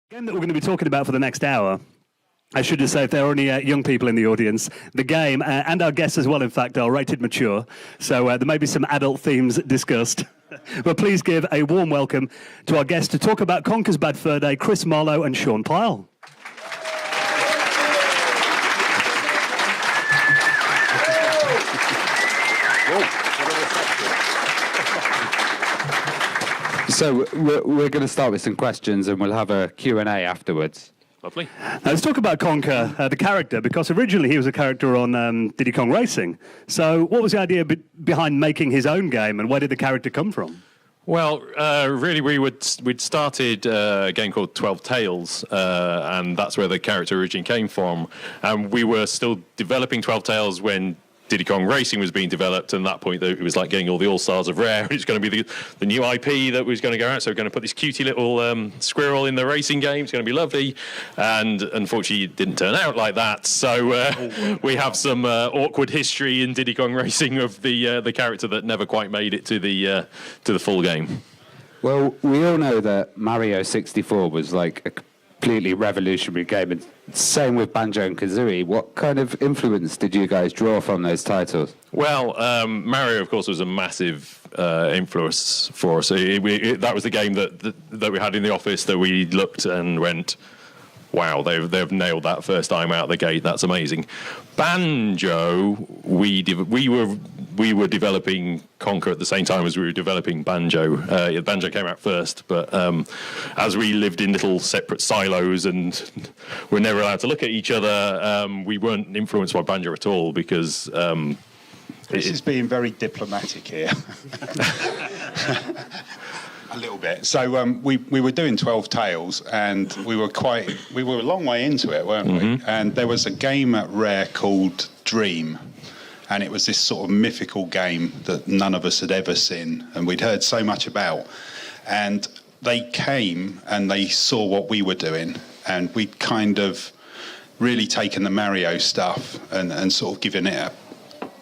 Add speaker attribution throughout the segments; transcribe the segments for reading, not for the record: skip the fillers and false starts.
Speaker 1: The game that we're going to be talking about for the next hour, I should just say, if there are any young people in the audience, the game, and our guests as well, in fact, are rated mature, so there may be some adult themes discussed. But please give a warm welcome to our guests to talk about Conkers Bad Fur Day, Chris Marlowe and Sean Pyle.
Speaker 2: So we're going to start with some questions and we'll have a Q&A afterwards.
Speaker 3: Lovely.
Speaker 1: Let's talk about Conker, the character, because originally he was a character on Diddy Kong Racing. So what was the idea behind making his own game, and where did the character come from?
Speaker 3: Well, really, we'd started a game called 12 Tales, and that's where the character originally came from. And we were still developing 12 Tales when Diddy Kong Racing was being developed, and at that point it was like getting all the all-stars of Rare. It's going to be the new IP that was going to go out, so we're going to put this cutie little squirrel in the racing game. It's going to be lovely, and unfortunately it didn't turn out like that, so we have some awkward history in Diddy Kong Racing of the character that never quite made it to the full game.
Speaker 2: Well, we all know that Mario 64 was like a completely revolutionary game, and same with Banjo and Kazooie. What kind of influence did you guys draw from those titles?
Speaker 3: Well, Mario, of course, was a massive influence for us. That was the game that we had in the office that we looked and went, wow, they've nailed that first time out of the gate. That's amazing. Banjo, we were developing Conker at the same time as we were developing Banjo. Banjo came out first, but as we lived in little separate silos and were never allowed to look at each other, we weren't influenced by Banjo at all because...
Speaker 4: this is being very diplomatic here. A little bit. So we were doing 12 Tales, and we were a long way into it, weren't we? And there was a game at Rare called Dream, and it was this sort of mythical game that none of us had ever seen, and we'd heard so much about. And they came and they saw what we were doing, and we'd kind of really taken the Mario stuff and sort of given it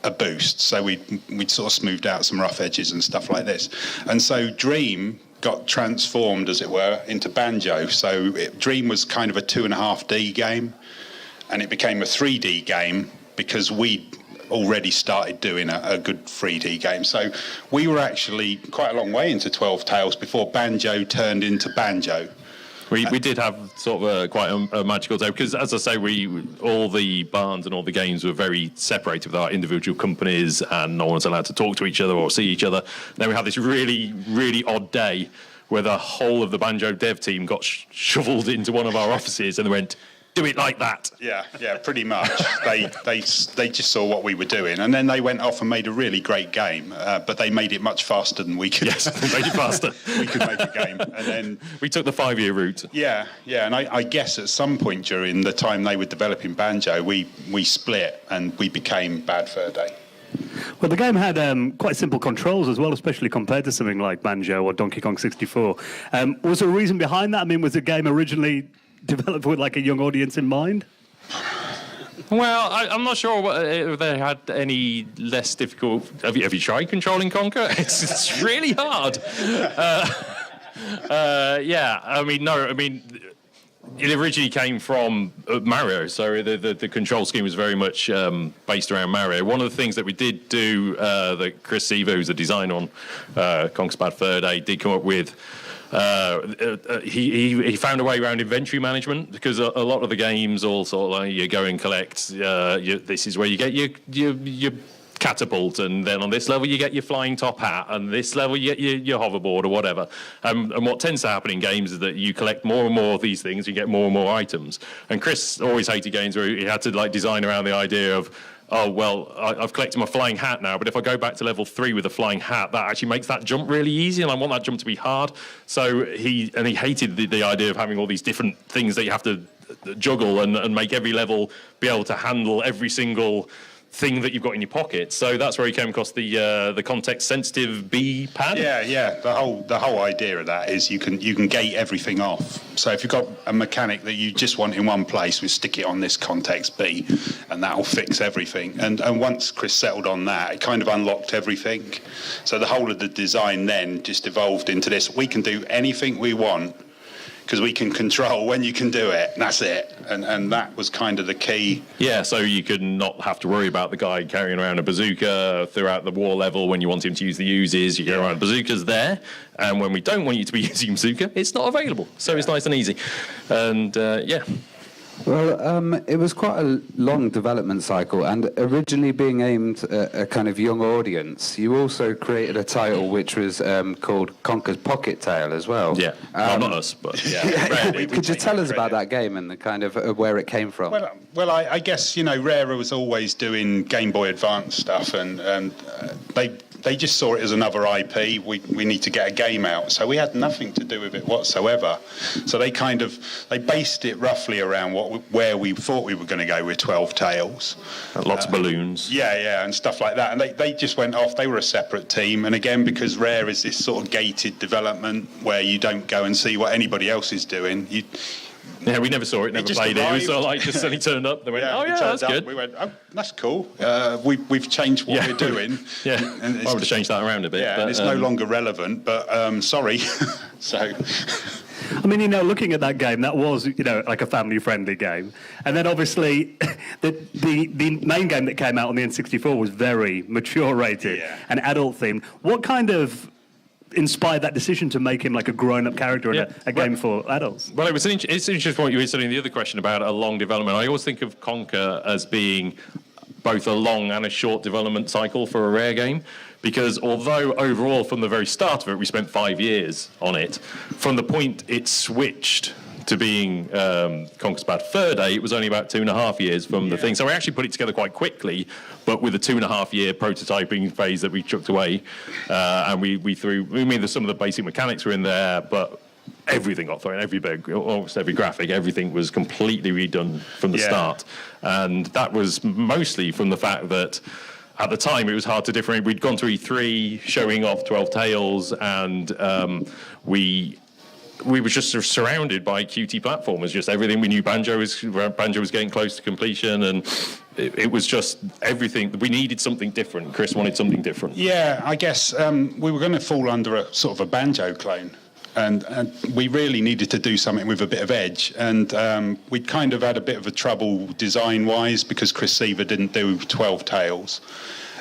Speaker 4: a boost. So we'd sort of smoothed out some rough edges and stuff like this. And so Dream got transformed, as it were, into Banjo. So Dream was kind of a 2.5D game, and it became a 3D game because we'd already started doing a good 3D game. So we were actually quite a long way into 12 Tales before Banjo turned into Banjo.
Speaker 3: We did have sort of quite a magical day because, as I say, all the barns and all the games were very separated with our individual companies, and no one was allowed to talk to each other or see each other. Then we had this really, really odd day where the whole of the Banjo dev team got shoveled into one of our offices, and they went, "Do it like that." Yeah, pretty much. They just saw what we were doing, and then they went off and made a really great game. But they made it much faster than we could. Yes, they made it faster. We could make a game, and then we took the 5-year route. Yeah, and I guess at some point during the time they were developing Banjo, we split and we became Bad Fur Day.
Speaker 1: Well, the game had quite simple controls as well, especially compared to something like Banjo or Donkey Kong 64. Was there a reason behind that? I mean, was the game originally developed with like a young audience in mind?
Speaker 3: Well, I'm not sure if they had any less difficult. Have you tried controlling Conker? It's really hard. Yeah, I mean, it originally came from Mario, so the control scheme was very much based around Mario. One of the things that we did do, that Chris Siva, who's the designer on Conkers Bad Fur Day, did come up with. He found a way around inventory management because a lot of the games all sort of like you go and collect. This is where you get your catapult, and then on this level you get your flying top hat, and this level you get your hoverboard or whatever. And what tends to happen in games is that you collect more and more of these things, you get more and more items. And Chris always hated games where he had to like design around the idea of, oh, well, I've collected my flying hat now, but if I go back to level 3 with a flying hat, that actually makes that jump really easy, and I want that jump to be hard. So he hated the idea of having all these different things that you have to juggle and make every level be able to handle every single thing that you've got in your pocket. So that's where he came across the context-sensitive B pad.
Speaker 4: Yeah. The whole idea of that is you can gate everything off. So if you've got a mechanic that you just want in one place, we stick it on this context B, and that'll fix everything. And once Chris settled on that, it kind of unlocked everything. So the whole of the design then just evolved into this. We can do anything we want because we can control when you can do it. And that's it. And that was kind of the key.
Speaker 3: Yeah, so you could not have to worry about the guy carrying around a bazooka throughout the war level. When you want him to use the uses, you go around bazookas there. And when we don't want you to be using bazooka, it's not available. So it's nice and easy. And yeah.
Speaker 2: Well, it was quite a long development cycle, and originally being aimed at a kind of young audience, you also created a title which was called Conker's Pocket Tale as well.
Speaker 3: Yeah, well, not us, but yeah.
Speaker 2: Could you tell us about that game and the kind of where it came from?
Speaker 4: Well, I guess, Rare was always doing Game Boy Advance stuff, and they just saw it as another IP. We need to get a game out. So we had nothing to do with it whatsoever. So they based it roughly around where we thought we were going to go with 12 Tales.
Speaker 3: Lots of balloons.
Speaker 4: Yeah, and stuff like that. And they just went off. They were a separate team. And again, because Rare is this sort of gated development where you don't go and see what anybody else is doing.
Speaker 3: Yeah, we never saw it, never played it. It was sort of like just suddenly turned up. They went, that's good.
Speaker 4: We went, oh, that's cool. We've changed what we're doing.
Speaker 3: Yeah, I would have changed that around a bit.
Speaker 4: Yeah, and it's no longer relevant, but sorry. So...
Speaker 1: I mean, looking at that game, that was, like a family-friendly game. And then obviously, the main game that came out on the N64 was very mature-rated and adult-themed. What kind of inspired that decision to make him like a grown-up character in a game for adults?
Speaker 3: Well, it's interesting what you were saying, the other question about a long development. I always think of Conker as being both a long and a short development cycle for a Rare game, because although overall from the very start of it we spent 5 years on it, from the point it switched to being Conker's Bad Fur Day, it was only about 2.5 years from the thing. So we actually put it together quite quickly, but with a 2.5 year prototyping phase that we chucked away, and we threw. I mean, some of the basic mechanics were in there, but everything got thrown, almost every graphic, everything was completely redone from the start. And that was mostly from the fact that at the time it was hard to differentiate. We'd gone to E3 showing off 12 Tales, and we were just sort of surrounded by QT platformers, just everything. We knew Banjo was getting close to completion, and it was just everything. We needed something different. Chris wanted something different.
Speaker 4: Yeah, I guess we were going to fall under a sort of a Banjo clone. And we really needed to do something with a bit of edge. And we'd kind of had a bit of a trouble design-wise because Chris Seaver didn't do 12 Tales.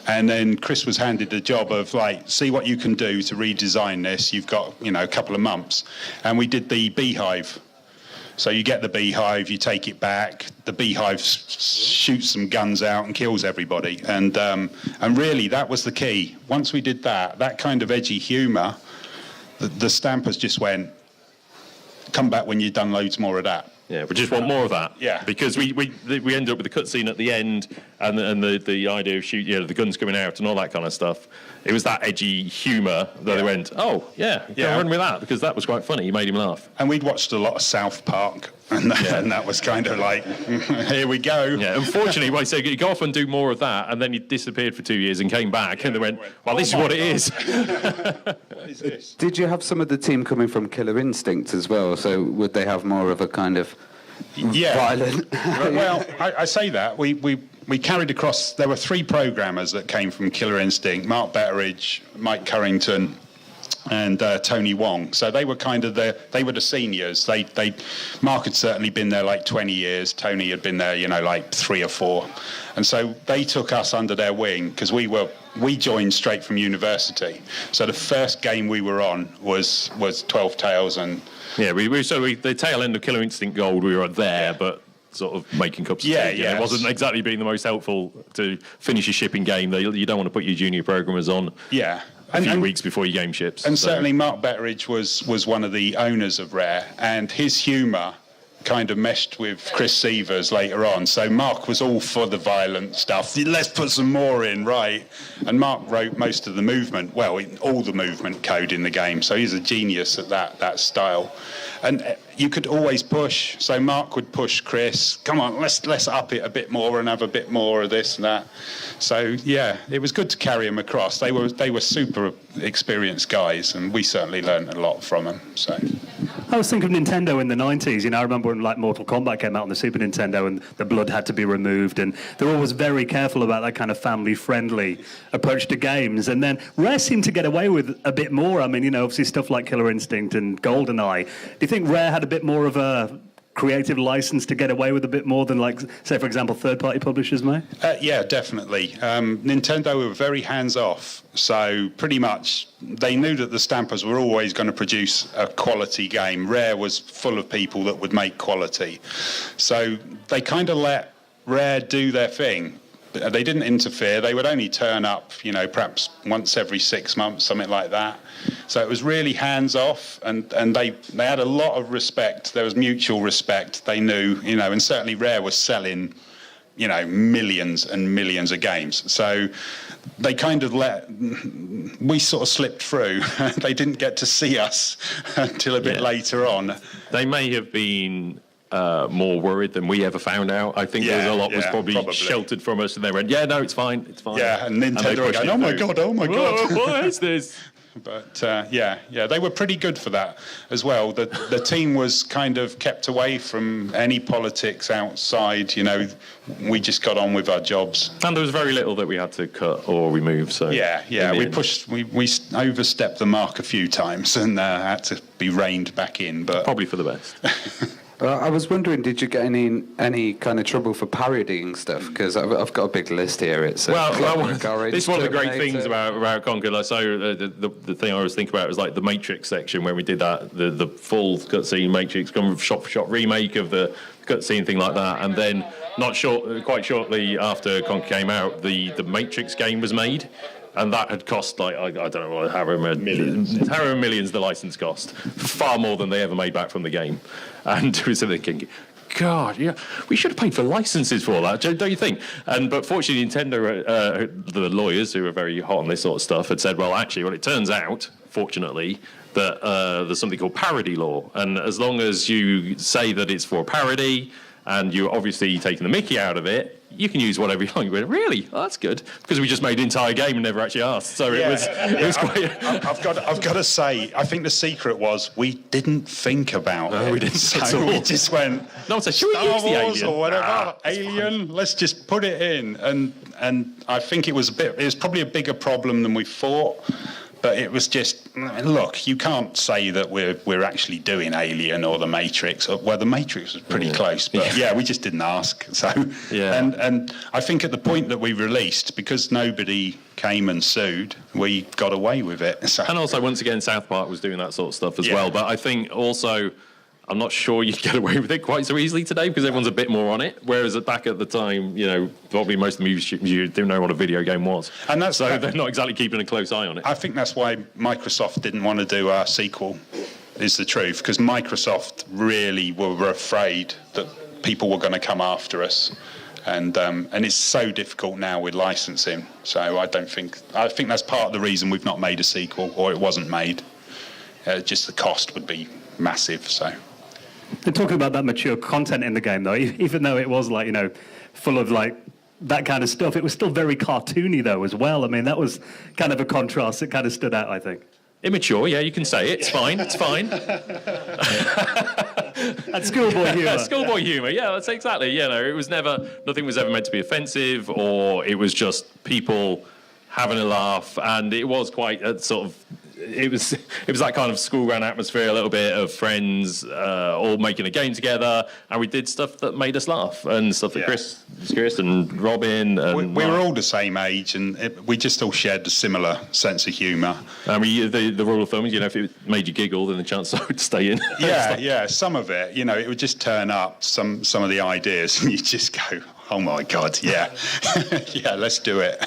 Speaker 4: And then Chris was handed the job of, see what you can do to redesign this. You've got, a couple of months. And we did the beehive. So you get the beehive, you take it back. The beehive shoots some guns out and kills everybody. And really, that was the key. Once we did that kind of edgy humour, the stampers just went, come back when you've done loads more of that.
Speaker 3: Yeah, we just want more of that.
Speaker 4: Yeah.
Speaker 3: Because we ended up with the cutscene at the end and the idea of the guns coming out and all that kind of stuff. It was that edgy humour that they went, go run with that, because that was quite funny. You made him laugh.
Speaker 4: And we'd watched a lot of South Park, and that was kind of like, here we go.
Speaker 3: Yeah, unfortunately, so you go off and do more of that, and then you disappeared for 2 years and came back, and they went, this is what it is.
Speaker 4: What is this?
Speaker 2: Did you have some of the team coming from Killer Instinct as well? So would they have more of a kind of violent...
Speaker 4: Well, I say that. We carried across... There were 3 programmers that came from Killer Instinct: Mark Betteridge, Mike Currington, and Tony Wong. So they were kind of they were the seniors. Mark had certainly been there 20 years. Tony had been there, 3 or 4. And so they took us under their wing because we joined straight from university. So the first game we were on was 12 Tales, and
Speaker 3: the tail end of Killer Instinct Gold, we were there, but sort of making cups of tea. It wasn't exactly being the most helpful to finish a shipping game. You don't want to put your junior programmers on.
Speaker 4: Yeah.
Speaker 3: A few weeks before your game ships.
Speaker 4: And certainly Mark Betteridge was one of the owners of Rare, and his humour kind of meshed with Chris Seaver's later on. So Mark was all for the violent stuff. Let's put some more in, right? And Mark wrote most of the movement, all the movement code in the game. So he's a genius at that style. And you could always push. So Mark would push Chris, come on, let's up it a bit more and have a bit more of this and that. So it was good to carry them across. They were super experienced guys, and we certainly learned a lot from them. So.
Speaker 1: I was thinking of Nintendo in the 90s. You know, I remember when like Mortal Kombat came out on the Super Nintendo and the blood had to be removed, and they're always very careful about that kind of family-friendly approach to games. And then Rare seemed to get away with a bit more. I mean, you know, obviously stuff like Killer Instinct and GoldenEye. Do you think Rare had a bit more of a creative license to get away with a bit more than, like, say, for example, third-party publishers may?
Speaker 4: Yeah, definitely. Nintendo were very hands-off, so pretty much they knew that the Stampers were always going to produce a quality game. Rare was full of people that would make quality. So they kind of let Rare do their thing. They didn't interfere. They would only turn up, you know, perhaps once every 6 months, something like that. So it was really hands-off, and they had a lot of respect. There was mutual respect. They knew, you know, and certainly Rare was selling, you know, millions and millions of games. So they kind of we sort of slipped through. They didn't get to see us until a bit later on.
Speaker 3: They may have been more worried than we ever found out. I think there was a lot was probably sheltered from us, and they went, "Yeah, no, it's fine, it's fine."
Speaker 4: Yeah, and Nintendo were going, "Oh my god, oh my god,
Speaker 3: what is this?"
Speaker 4: But yeah, they were pretty good for that as well. The team was kind of kept away from any politics outside. You know, we just got on with our jobs.
Speaker 3: And there was very little that we had to cut or remove. So
Speaker 4: yeah, we overstepped the mark a few times and had to be reined back in. But
Speaker 3: probably for the best.
Speaker 2: I was wondering, did you get any kind of trouble for parodying stuff? Because I've got a big list here. It's
Speaker 3: this is one of the great things about Conker. Like, so the thing I always think about was like the Matrix section where we did that, the full cutscene Matrix, kind of shot-for-shot remake of the cutscene thing like that, and then quite shortly after Conker came out, the Matrix game was made. And that had cost, like, I don't know, however millions the license cost. Far more than they ever made back from the game. And we were thinking, God, yeah, we should have paid for licenses for that, don't you think? But fortunately, Nintendo, the lawyers who are very hot on this sort of stuff, had said, well, actually, it turns out, fortunately, that there's something called parody law. And as long as you say that it's for parody, and you're obviously taking the mickey out of it, you can use whatever you like. Really? Oh, that's good. Because we just made the entire game and never actually asked. So it was quite...
Speaker 4: I've got to say, I think the secret was we didn't think about it.
Speaker 3: We didn't.
Speaker 4: So we just went,
Speaker 3: no one said, should we use the alien?
Speaker 4: Or whatever, alien, let's just put it in. And I think it was probably a bigger problem than we thought. But it was just, look, you can't say that we're actually doing Alien or The Matrix. Well, The Matrix was pretty close, but we just didn't ask. So, and I think at the point that we released, because nobody came and sued, we got away with it. So.
Speaker 3: And also, once again, South Park was doing that sort of stuff as well. But I think also, I'm not sure you'd get away with it quite so easily today because everyone's a bit more on it. Whereas back at the time, you know, probably most of the movies you didn't know what a video game was. And they're not exactly keeping a close eye on it.
Speaker 4: I think that's why Microsoft didn't want to do our sequel, is the truth, because Microsoft really were afraid that people were going to come after us. And it's so difficult now with licensing. So I think that's part of the reason we've not made a sequel, or it wasn't made. Just the cost would be massive, so...
Speaker 1: And talking about that mature content in the game, though, even though it was, like, you know, full of, like, that kind of stuff, it was still very cartoony, though, as well. I mean, that was kind of a contrast that kind of stood out, I think.
Speaker 3: Immature, yeah, you can say it. It's fine, it's fine.
Speaker 1: That's schoolboy humour.
Speaker 3: Schoolboy humour, yeah, that's exactly. You know, nothing was ever meant to be offensive, or it was just people having a laugh, and it was quite a sort of... It was that kind of school ground atmosphere, a little bit of friends all making a game together, and we did stuff that made us laugh, and stuff that Chris and Robin and
Speaker 4: we were all the same age, and we just all shared a similar sense of humour.
Speaker 3: I mean, the rule of thumb is, you know, if it made you giggle, then the chance would stay in.
Speaker 4: Yeah, some of it, you know, it would just turn up some of the ideas, and you just go, oh my God, yeah, yeah, let's do it.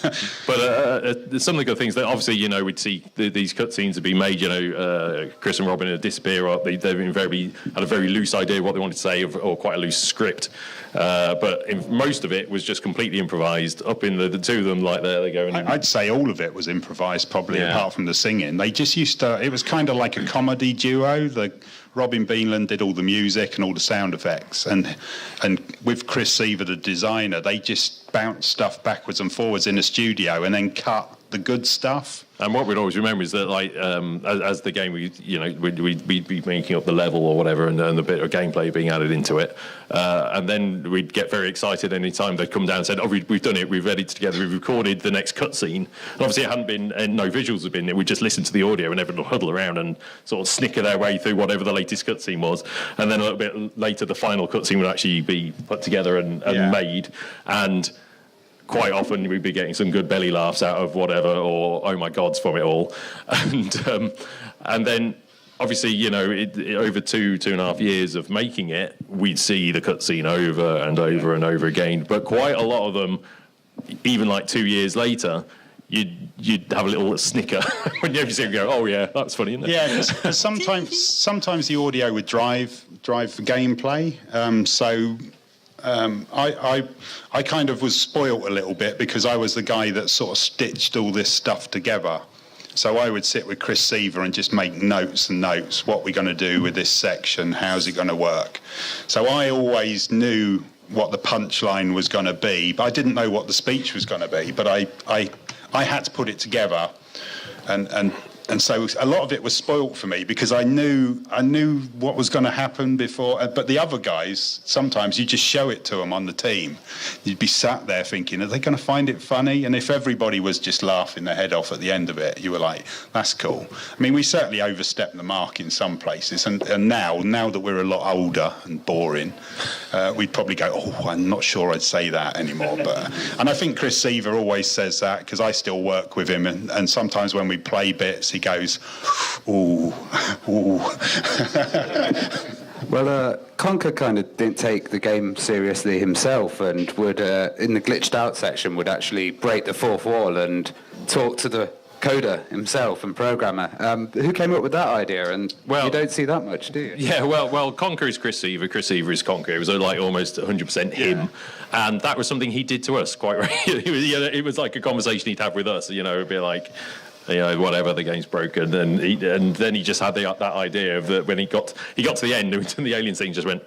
Speaker 3: But some of the good things that obviously, you know, we'd see these cutscenes have been made. You know, Chris and Robin would disappear, or they've invariably had a very loose idea of what they wanted to say, or quite a loose script. But most of it was just completely improvised. Up in the two of them, like they're going.
Speaker 4: I'd say all of it was improvised, probably, apart from the singing. They just used to. It was kind of like a comedy duo. Robin Beanland did all the music and all the sound effects, and with Chris Seaver, the designer, they just bounced stuff backwards and forwards in the studio and then cut the good stuff.
Speaker 3: And what we'd always remember is that, like, as the game, we'd be making up the level or whatever, and the bit of gameplay being added into it, and then we'd get very excited any time they'd come down and said, "Oh, we've done it, we've edited together, we've recorded the next cutscene." And obviously, it hadn't been, and no visuals had been. We just listened to the audio, and everyone would huddle around and sort of snicker their way through whatever the latest cutscene was, and then a little bit later, the final cutscene would actually be put together and made, and quite often we'd be getting some good belly laughs out of whatever, or oh my gods from it all, and then obviously over 2.5 years of making it, we'd see the cutscene over and over and over again. But quite a lot of them, even like 2 years later, you'd have a little snicker when you see them go, "Oh yeah, that's funny, isn't it?"
Speaker 4: Yeah, because sometimes the audio would drive the gameplay. I kind of was spoilt a little bit because I was the guy that sort of stitched all this stuff together. So I would sit with Chris Seaver and just make notes and notes. What we're going to do with this section? How's it going to work? So I always knew what the punchline was going to be, but I didn't know what the speech was going to be. But I had to put it together, and so a lot of it was spoilt for me because I knew what was going to happen before. But the other guys, sometimes you just show it to them on the team. You'd be sat there thinking, are they going to find it funny? And if everybody was just laughing their head off at the end of it, you were like, that's cool. I mean, we certainly overstepped the mark in some places. And now that we're a lot older and boring, we'd probably go, oh, I'm not sure I'd say that anymore. And I think Chris Seaver always says that because I still work with him. And sometimes when we play bits, he goes, ooh, ooh.
Speaker 2: Well, Conker kind of didn't take the game seriously himself, and would, in the glitched out section, would actually break the fourth wall and talk to the coder himself and programmer. Who came up with that idea? And you don't see that much, do you?
Speaker 3: Yeah, well, Conker is Chris Seaver. Chris Seaver is Conker. It was like almost 100% him, and that was something he did to us quite regularly. It was like a conversation he'd have with us. It'd be like, whatever, the game's broken, and then he just had that idea of that when he got to the end, and the alien thing just went,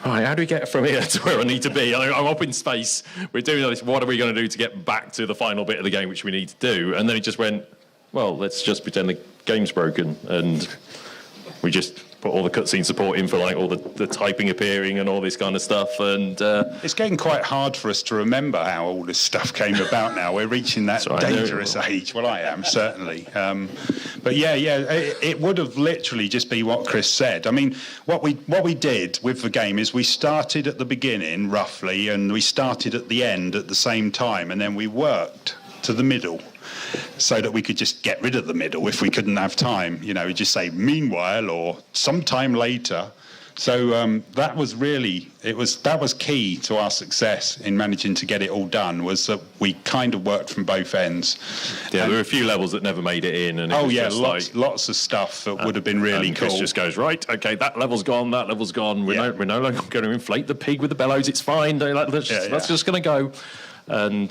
Speaker 3: all right, how do we get from here to where I need to be? I'm up in space, we're doing all this, what are we going to do to get back to the final bit of the game which we need to do? And then he just went, well, let's just pretend the game's broken, and we just put all the cutscene support in for like all the typing appearing and all this kind of stuff. And
Speaker 4: it's getting quite hard for us to remember how all this stuff came about now. We're reaching that dangerous age. Well, I am, certainly. But it would have literally just be what Chris said. I mean, what we did with the game is we started at the beginning, roughly, and we started at the end at the same time, and then we worked to the middle, so that we could just get rid of the middle if we couldn't have time. We'd just say meanwhile or sometime later. So that was key to our success in managing to get it all done, was that we kind of worked from both ends.
Speaker 3: Yeah, there were a few levels that never made it in. And
Speaker 4: lots of stuff that would have been really cool.
Speaker 3: Chris just goes, right, okay, that level's gone. We're no longer going to inflate the pig with the bellows. It's fine. That's just going to go. And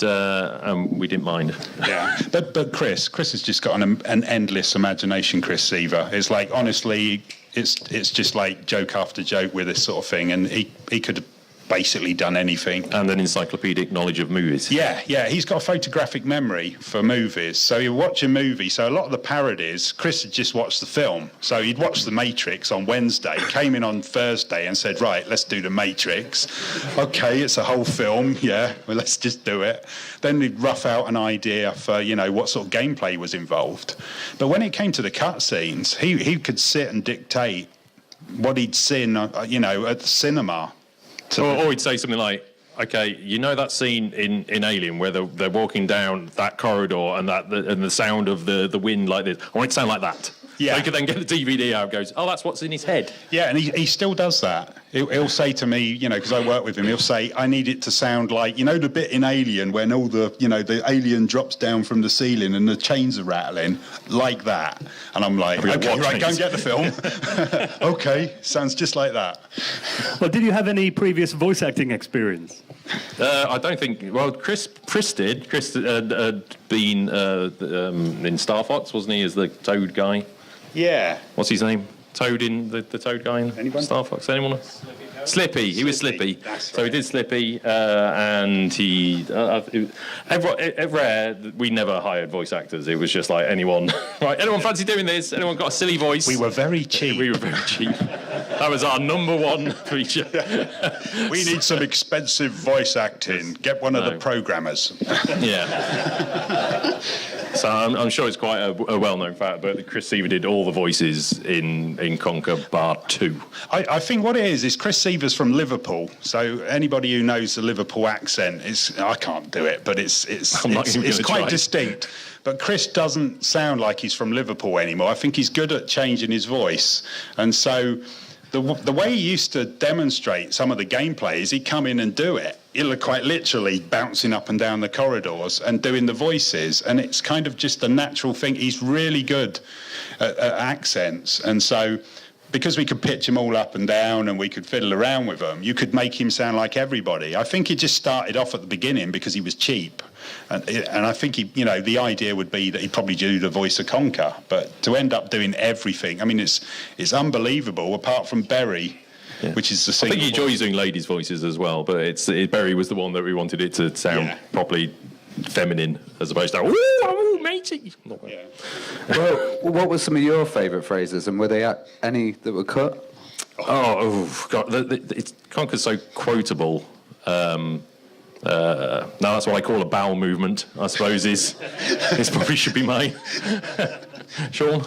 Speaker 3: we didn't mind.
Speaker 4: Yeah, but Chris has just got an endless imagination. Chris Seaver, it's like, honestly, it's just like joke after joke with this sort of thing, and he could have basically done anything.
Speaker 3: And an encyclopedic knowledge of movies.
Speaker 4: Yeah, he's got a photographic memory for movies. So you watch a movie, so a lot of the parodies, Chris had just watched the film. So he'd watched The Matrix on Wednesday, came in on Thursday and said, right, let's do The Matrix. Okay, it's a whole film, well, let's just do it. Then he'd rough out an idea for, what sort of gameplay was involved. But when it came to the cutscenes, he could sit and dictate what he'd seen, at the cinema.
Speaker 3: Or he'd say something like, okay, that scene in Alien where they're walking down that corridor and the sound of the wind like this, I want it to sound like that. Yeah. So he could then get the DVD out and goes, oh, that's what's in his head.
Speaker 4: Yeah, and he still does that. He'll say to me, because I work with him, he'll say, I need it to sound like, the bit in Alien when all the alien drops down from the ceiling and the chains are rattling, like that. And I'm like, okay, right, go and get the film. Okay, sounds just like that.
Speaker 1: Well, did you have any previous voice acting experience?
Speaker 3: I don't think. Well, Chris did. Chris had been in Star Fox, wasn't he, as the Toad guy?
Speaker 4: Yeah.
Speaker 3: What's his name? Toad in the Toad guy in
Speaker 4: Anyone?
Speaker 3: Star Fox? Anyone? Slippy. He was Slippy. So he did Slippy, and he. At Rare, we never hired voice actors. It was just like anyone. Right? Anyone fancy doing this? Anyone got a silly voice?
Speaker 4: We were very cheap.
Speaker 3: We were very cheap. That was our number one feature.
Speaker 4: We need some expensive voice acting. Get one of the programmers.
Speaker 3: Yeah. So I'm sure it's quite a well-known fact, but Chris Seaver did all the voices in Conker bar 2.
Speaker 4: I think what it is Chris Seaver's from Liverpool, so anybody who knows the Liverpool accent, I can't do it, but it's quite distinct. But Chris doesn't sound like he's from Liverpool anymore. I think he's good at changing his voice, and so the way he used to demonstrate some of the gameplay is he'd come in and do it. He'd look quite literally bouncing up and down the corridors and doing the voices, and it's kind of just a natural thing. He's really good at accents, and so because we could pitch him all up and down and we could fiddle around with him, you could make him sound like everybody. I think he just started off at the beginning because he was cheap. And I think the idea would be that he'd probably do the voice of Conker, but to end up doing everything, I mean, it's unbelievable. Apart from Berry, which is the single.
Speaker 3: I think he enjoys doing ladies' voices as well, but Berry was the one that we wanted it to sound properly feminine as opposed to "ooh, matey."
Speaker 2: Yeah. Well, what were some of your favourite phrases, and were there any that were cut?
Speaker 3: Oh God, Conker's so quotable. Now that's what I call a bowel movement, I suppose, is probably should be mine. Sean?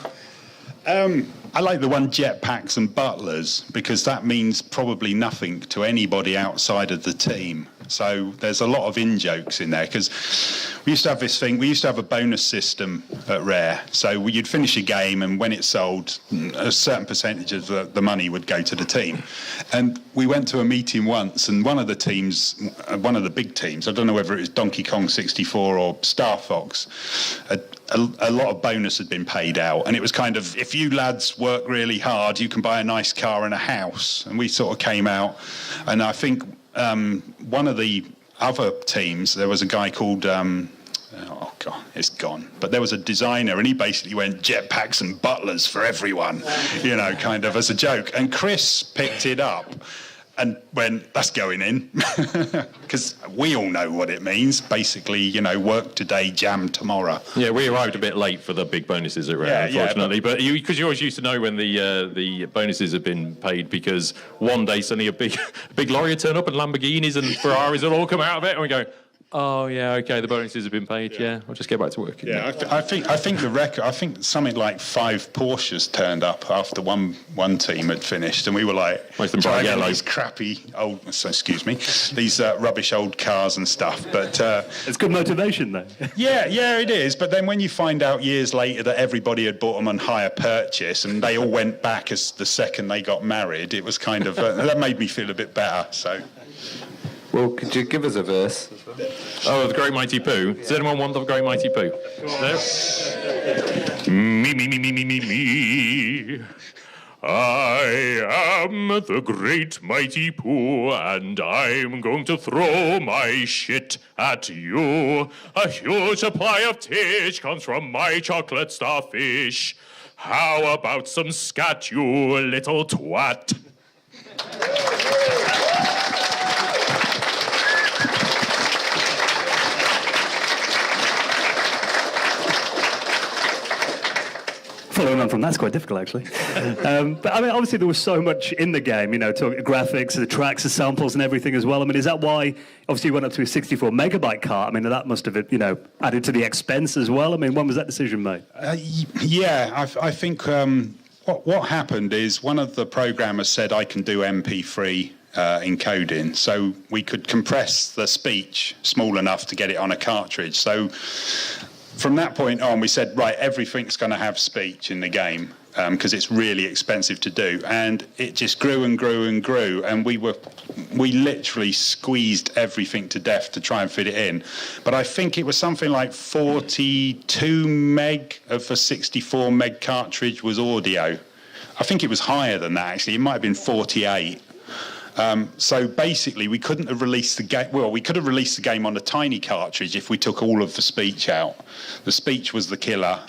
Speaker 4: I like the one jetpacks and butlers, because that means probably nothing to anybody outside of the team. So there's a lot of in-jokes in there, because we used to have this thing, we used to have a bonus system at Rare. So you'd finish a game, and when it sold, a certain percentage of the money would go to the team. And we went to a meeting once, and one of the teams, one of the big teams, I don't know whether it was Donkey Kong 64 or Star Fox, a lot of bonus had been paid out, and it was kind of, if you lads work really hard, you can buy a nice car and a house. And we sort of came out, and I think one of the other teams, there was a guy called, oh God, it's gone. But there was a designer, and he basically went jetpacks and butlers for everyone, kind of as a joke. And Chris picked it up and went, that's going in, because we all know what it means. Basically, work today, jam tomorrow.
Speaker 3: Yeah, we arrived a bit late for the big bonuses at Rare, unfortunately. But because you always used to know when the bonuses had been paid, because one day suddenly a big lorry would turn up and Lamborghinis and Ferraris would all come out of it, and we go, oh yeah, okay, the bonuses have been paid. Yeah, I'll just get back to work.
Speaker 4: Yeah, I think the record. I think something like 5 Porsches turned up after one team had finished, and we were like driving these crappy old. Excuse me, these rubbish old cars and stuff. But
Speaker 1: it's good motivation, though.
Speaker 4: yeah, it is. But then when you find out years later that everybody had bought them on hire purchase, and they all went back as the second they got married, it was kind of that made me feel a bit better. So.
Speaker 2: Well, could you give us a verse?
Speaker 3: Oh, the Great Mighty Pooh. Does anyone want the Great Mighty Pooh? No? Me. I am the Great Mighty Pooh, and I'm going to throw my shit at you. A huge supply of tish comes from my chocolate starfish. How about some scat, you little twat?
Speaker 1: Following on from that's quite difficult, actually. But I mean, obviously there was so much in the game, graphics, the tracks, the samples, and everything as well. I mean, is that why, obviously, you went up to a 64 megabyte cart? I mean, that must have, added to the expense as well. I mean, when was that decision made?
Speaker 4: I think what happened is one of the programmers said I can do MP3 encoding, so we could compress the speech small enough to get it on a cartridge. So from that point on, we said, right, everything's going to have speech in the game, because it's really expensive to do. And it just grew and grew and grew, and we literally squeezed everything to death to try and fit it in. But I think it was something like 42 meg of a 64 meg cartridge was audio. I think it was higher than that, actually. It might have been 48. So basically, we couldn't have released the game. Well, we could have released the game on a tiny cartridge if we took all of the speech out. The speech was the killer.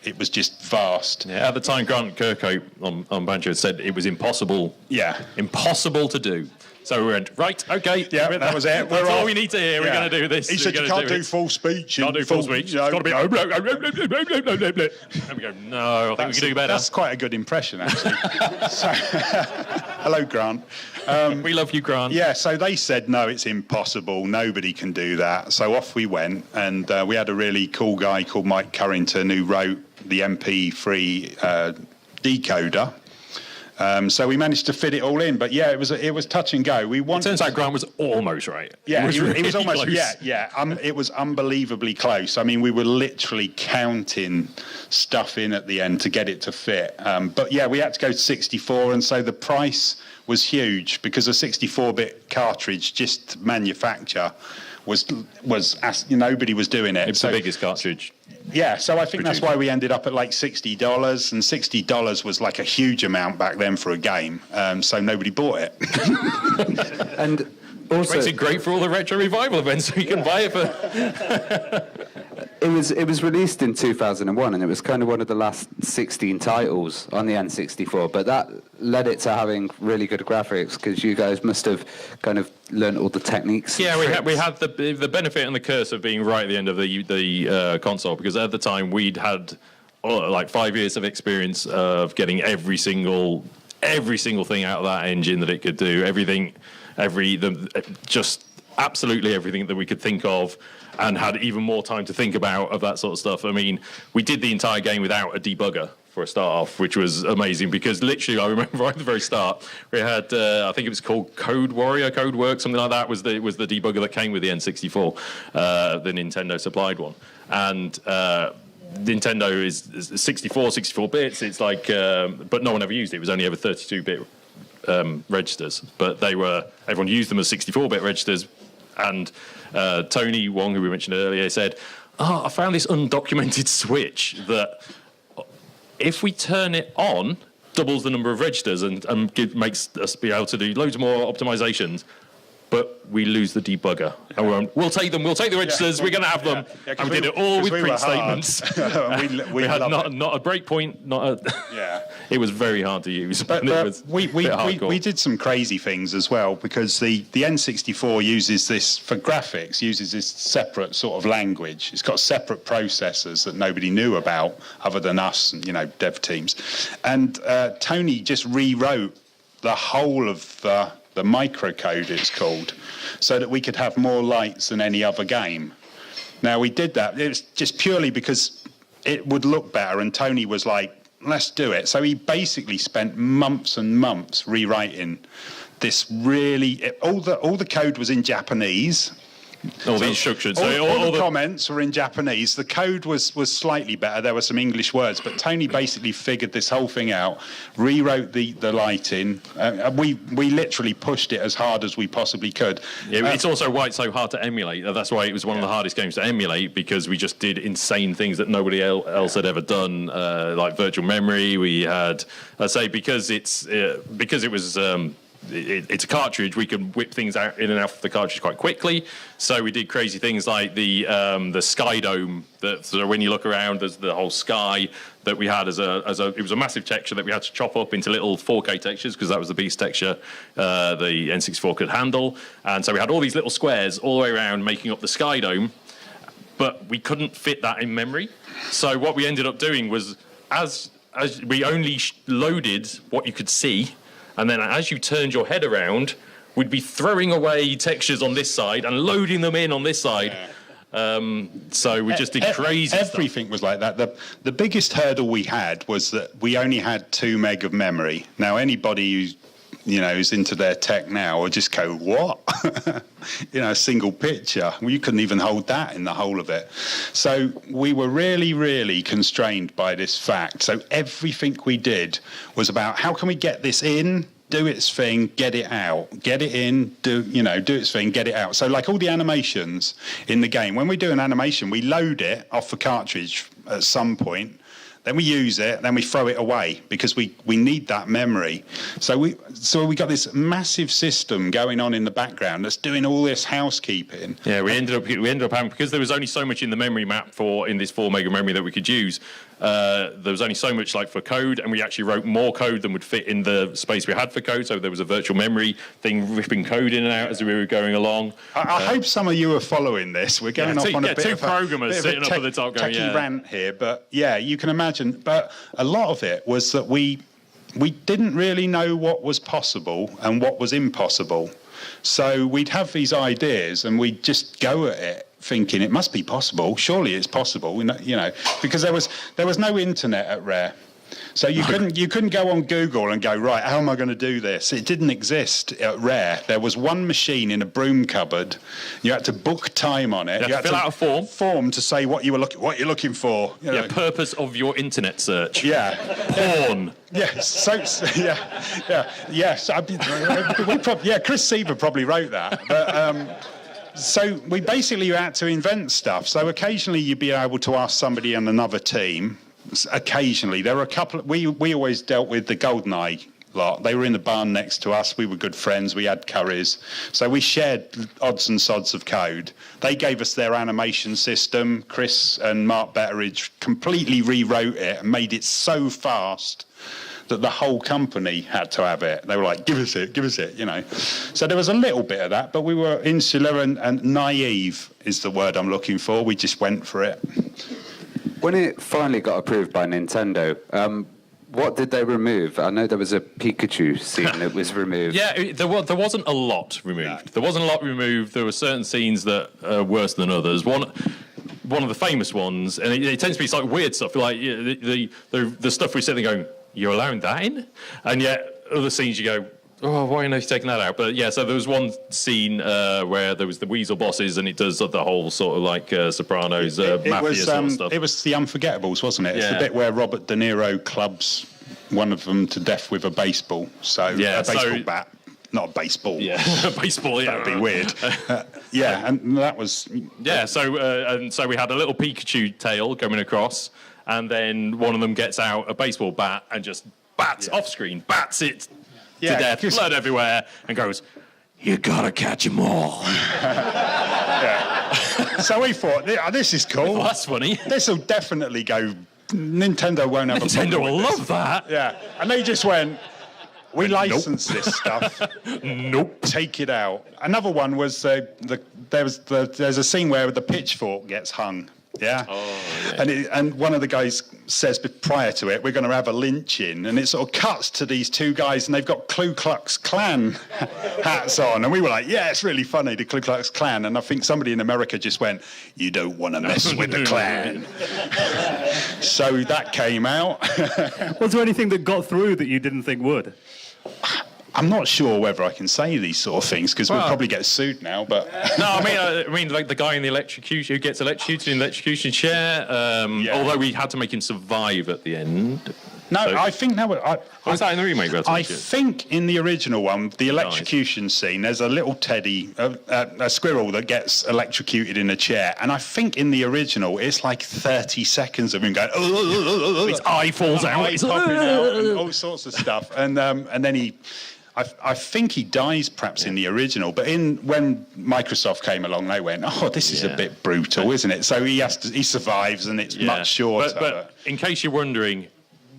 Speaker 4: It was just vast.
Speaker 3: Yeah, at the time, Grant Kirkhope on Banjo said it was impossible.
Speaker 4: Yeah.
Speaker 3: Impossible to do. So we went, right, okay.
Speaker 4: Yeah, that was it.
Speaker 3: That's all we need to hear. We're going to do this.
Speaker 4: He said you can't do full speech.
Speaker 3: Can't do full speech. It's got to be... And we go, no, I think we can do better.
Speaker 4: That's quite a good impression, actually. So, hello, Grant.
Speaker 3: We love you, Grant.
Speaker 4: Yeah, so they said, no, it's impossible. Nobody can do that. So off we went, and we had a really cool guy called Mike Currington who wrote the MP3 decoder. So we managed to fit it all in, but yeah, it was touch and go.
Speaker 3: It turns out Grant was almost right.
Speaker 4: Yeah,
Speaker 3: it was
Speaker 4: almost
Speaker 3: close.
Speaker 4: It was unbelievably close. I mean, we were literally counting stuff in at the end to get it to fit. But yeah, we had to go to 64, and so the price was huge because a 64-bit cartridge just to manufacture was nobody was doing it.
Speaker 3: It's the biggest cartridge.
Speaker 4: Yeah, so I think that's why we ended up at like $60, and $60 was like a huge amount back then for a game, so nobody bought it.
Speaker 2: And also,
Speaker 3: Makes it great for all the retro revival events, so you can buy it for...
Speaker 2: it was released in 2001, and it was kind of one of the last 16 titles on the N64, but that led it to having really good graphics, because you guys must have kind of learned all the techniques.
Speaker 3: Yeah, we had the benefit and the curse of being right at the end of the console, because at the time we'd had like 5 years of experience of getting every single thing out of that engine that it could do, just absolutely everything that we could think of, and had even more time to think about of that sort of stuff. I mean, we did the entire game without a debugger for a start off, which was amazing, because literally I remember right at the very start we had I think it was called Code Warrior, Code Work, something like that was the debugger that came with the N64, the Nintendo supplied one, and Nintendo is 64 bits. It's like, but no one ever used it. It was only ever 32-bit registers, but everyone used them as 64-bit registers. And Tony Wong, who we mentioned earlier, said, I found this undocumented switch that if we turn it on, doubles the number of registers and makes us be able to do loads more optimizations, but we lose the debugger. And we'll take the registers, we're going to have them. And we did it all with print statements. we had not a breakpoint, It was very hard to use.
Speaker 4: But we did some crazy things as well, because the N64 uses this, for graphics, uses this separate sort of language. It's got separate processors that nobody knew about other than us, dev teams. And Tony just rewrote the whole of the microcode, it's called, so that we could have more lights than any other game. Now, we did that. It was just purely because it would look better, and Tony was like, let's do it. So he basically spent months and months rewriting this all the code was in Japanese.
Speaker 3: All the instructions.
Speaker 4: All the comments were in Japanese. The code was slightly better. There were some English words, but Tony basically figured this whole thing out, rewrote the lighting. We literally pushed it as hard as we possibly could.
Speaker 3: Yeah, it's also why it's so hard to emulate. That's why it was one of the hardest games to emulate, because we just did insane things that nobody else had ever done, like virtual memory. We had, because it was... it's a cartridge, we can whip things out in and out of the cartridge quite quickly. So we did crazy things like the sky dome. So when you look around, there's the whole sky that we had it was a massive texture that we had to chop up into little 4K textures, because that was the beast texture the N64 could handle. And so we had all these little squares all the way around making up the sky dome, but we couldn't fit that in memory. So what we ended up doing was, as we only loaded what you could see, and then as you turned your head around, we'd be throwing away textures on this side and loading them in on this side. So we just did crazy stuff.
Speaker 4: Everything was like that. The biggest hurdle we had was that we only had 2 meg of memory. Now, anybody who's into their tech now will just go, what? A single picture. Well, you couldn't even hold that in the whole of it. So we were really, really constrained by this fact. So everything we did was about, how can we get this in, do its thing, get it out, get it in, do its thing, get it out. So like all the animations in the game, when we do an animation, we load it off the cartridge at some point. then we use it, then we throw it away because we need that memory. So we got this massive system going on in the background that's doing all this housekeeping.
Speaker 3: Yeah, we ended up having, because there was only so much in the memory map in this 4 mega memory that we could use. There was only so much for code, and we actually wrote more code than would fit in the space we had for code. So there was a virtual memory thing ripping code in and out as we were going along.
Speaker 4: I hope some of you are following this. We're going off on a bit
Speaker 3: two
Speaker 4: of
Speaker 3: programmers sitting up at the top going,
Speaker 4: techie rant here, but yeah, you can imagine. But a lot of it was that we didn't really know what was possible and what was impossible. So we'd have these ideas and we'd just go at it, thinking it must be possible. Surely it's possible, because there was no internet at Rare. So you couldn't go on Google and go, right, how am I going to do this? It didn't exist at Rare. There was one machine in a broom cupboard. You had to book time on it.
Speaker 3: You had to fill out a
Speaker 4: form to say what you're looking for.
Speaker 3: Purpose of your internet search.
Speaker 4: Yeah.
Speaker 3: Porn.
Speaker 4: Yes. Yes. Chris Siever probably wrote that. But, so we basically had to invent stuff. So occasionally you'd be able to ask somebody on another team. Occasionally, there were a couple. We always dealt with the GoldenEye lot. They were in the barn next to us. We were good friends. We had curries, so we shared odds and sods of code. They gave us their animation system. Chris and Mark Betteridge completely rewrote it and made it so fast that the whole company had to have it. They were like, give us it, So there was a little bit of that, but we were insular and naive is the word I'm looking for. We just went for it.
Speaker 2: When it finally got approved by Nintendo, what did they remove? I know there was a Pikachu scene that was removed.
Speaker 3: Yeah, there wasn't a lot removed.
Speaker 4: No.
Speaker 3: There wasn't a lot removed. There were certain scenes that are worse than others. One of the famous ones, and it tends to be weird stuff, like the stuff we sit there going, you're allowing that in? And yet other scenes you go, oh, why are you taking that out? But yeah, so there was one scene where there was the Weasel bosses, and it does the whole sort of Sopranos mafia sort of stuff.
Speaker 4: It was the Unforgettables, wasn't it? It's
Speaker 3: Yeah.
Speaker 4: the bit where Robert De Niro clubs one of them to death with a baseball. So
Speaker 3: Yeah,
Speaker 4: a baseball
Speaker 3: so-
Speaker 4: bat, not a baseball.
Speaker 3: Yeah, baseball. Yeah,
Speaker 4: That'd be weird. And that was.
Speaker 3: Yeah, so we had a little Pikachu tail coming across, and then one of them gets out a baseball bat and just bats off screen, bats it to death, blood everywhere, and goes, "You gotta catch 'em all."
Speaker 4: So we thought, this is cool.
Speaker 3: Well, that's funny.
Speaker 4: This will definitely go. Nintendo won't have a problem
Speaker 3: Nintendo will
Speaker 4: with this.
Speaker 3: love that.
Speaker 4: Yeah, and they just went. We license this stuff.
Speaker 3: Nope.
Speaker 4: Take it out. Another one was there's a scene where the pitchfork gets hung. Yeah.
Speaker 3: Oh, yeah.
Speaker 4: And one of the guys says prior to it, we're going to have a lynching, and it sort of cuts to these two guys, and they've got Ku Klux Klan hats on, and we were like, yeah, it's really funny, the Ku Klux Klan, and I think somebody in America just went, you don't want to mess with the Klan. So that came out.
Speaker 1: Was there anything that got through that you didn't think would?
Speaker 4: I'm not sure whether I can say these sort of things because we'll probably get sued now. But
Speaker 3: No, I mean, like the guy in the electrocution who gets electrocuted in the electrocution chair. Although we had to make him survive at the end.
Speaker 4: no,
Speaker 3: So-
Speaker 4: I think that
Speaker 3: Was that in the remake?
Speaker 4: I think in the original one, the electrocution scene, there's a little teddy, a squirrel that gets electrocuted in a chair, and I think in the original it's like 30 seconds of him going,
Speaker 3: His eye falls out.
Speaker 4: eyes popping out, and all sorts of stuff, and then he. I think he dies perhaps in the original, but when Microsoft came along, they went, "Oh, this is a bit brutal, isn't it?" So he survives, and it's much shorter.
Speaker 3: But in case you're wondering,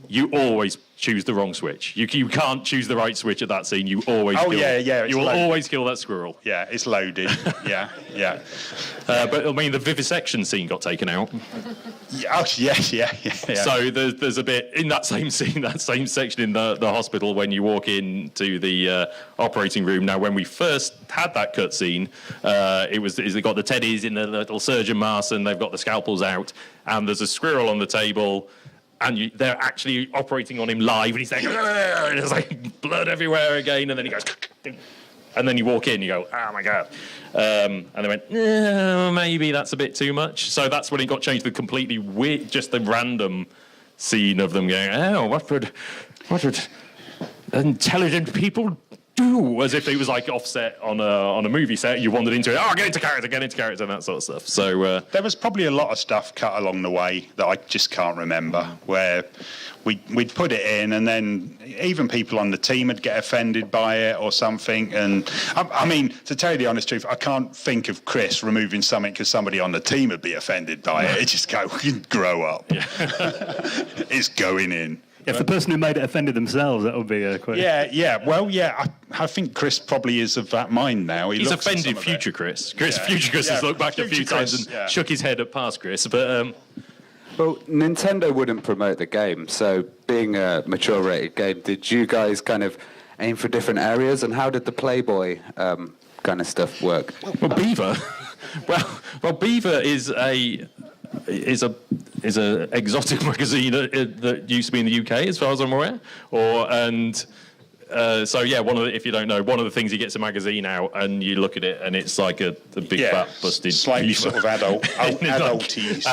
Speaker 3: you always choose the wrong switch. You can't choose the right switch at that scene. You always kill.
Speaker 4: it's
Speaker 3: You will
Speaker 4: loaded.
Speaker 3: always kill that squirrel.
Speaker 4: Yeah, it's loaded. yeah.
Speaker 3: But I mean, the vivisection scene got taken out.
Speaker 4: Oh, yeah.
Speaker 3: So there's a bit in that same scene, that same section in the hospital when you walk into the operating room. Now, when we first had that cut scene, they've got the teddies in the little surgeon masks, and they've got the scalpels out, and there's a squirrel on the table. And they're actually operating on him live, and he's like, and there's like blood everywhere again, and then he goes, and then you walk in, you go, oh my god, and they went, maybe that's a bit too much. So that's when it got changed to completely weird, just the random scene of them going, oh, what would intelligent people do, as if it was like offset on a movie set. You wandered into it. Oh, get into character, and that sort of stuff. So
Speaker 4: there was probably a lot of stuff cut along the way that I just can't remember, where we'd put it in, and then even people on the team would get offended by it or something. And I mean, to tell you the honest truth, I can't think of Chris removing something because somebody on the team would be offended by it. It just go, grow up. Yeah. It's going in.
Speaker 1: If the person who made it offended themselves, that would be a question.
Speaker 4: Yeah. Well, I think Chris probably is of that mind now.
Speaker 3: He's offended future Chris. Future Chris has looked back a few times and shook his head at past Chris. But
Speaker 2: well, Nintendo wouldn't promote the game, so being a mature rated game, did you guys kind of aim for different areas, and how did the Playboy kind of stuff work?
Speaker 3: Well, Beaver. well, Beaver is a exotic magazine that used to be in the UK, as far as I'm aware. If you don't know, one of the things, he gets a magazine out and you look at it and it's like a big fat busted,
Speaker 4: slightly sort of adulty.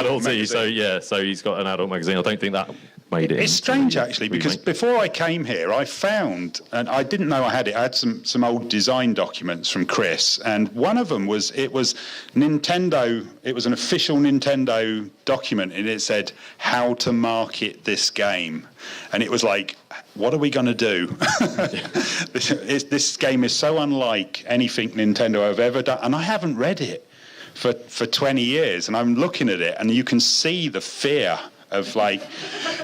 Speaker 3: So he's got an adult magazine. I don't think that made it.
Speaker 4: It's strange actually, because before I came here, I found, and I didn't know I had it. I had some old design documents from Chris, and one of them was Nintendo. It was an official Nintendo document, and it said how to market this game, and it was like, what are we going to do? This game is so unlike anything Nintendo have ever done, and I haven't read it for 20 years, and I'm looking at it, and you can see the fear of like,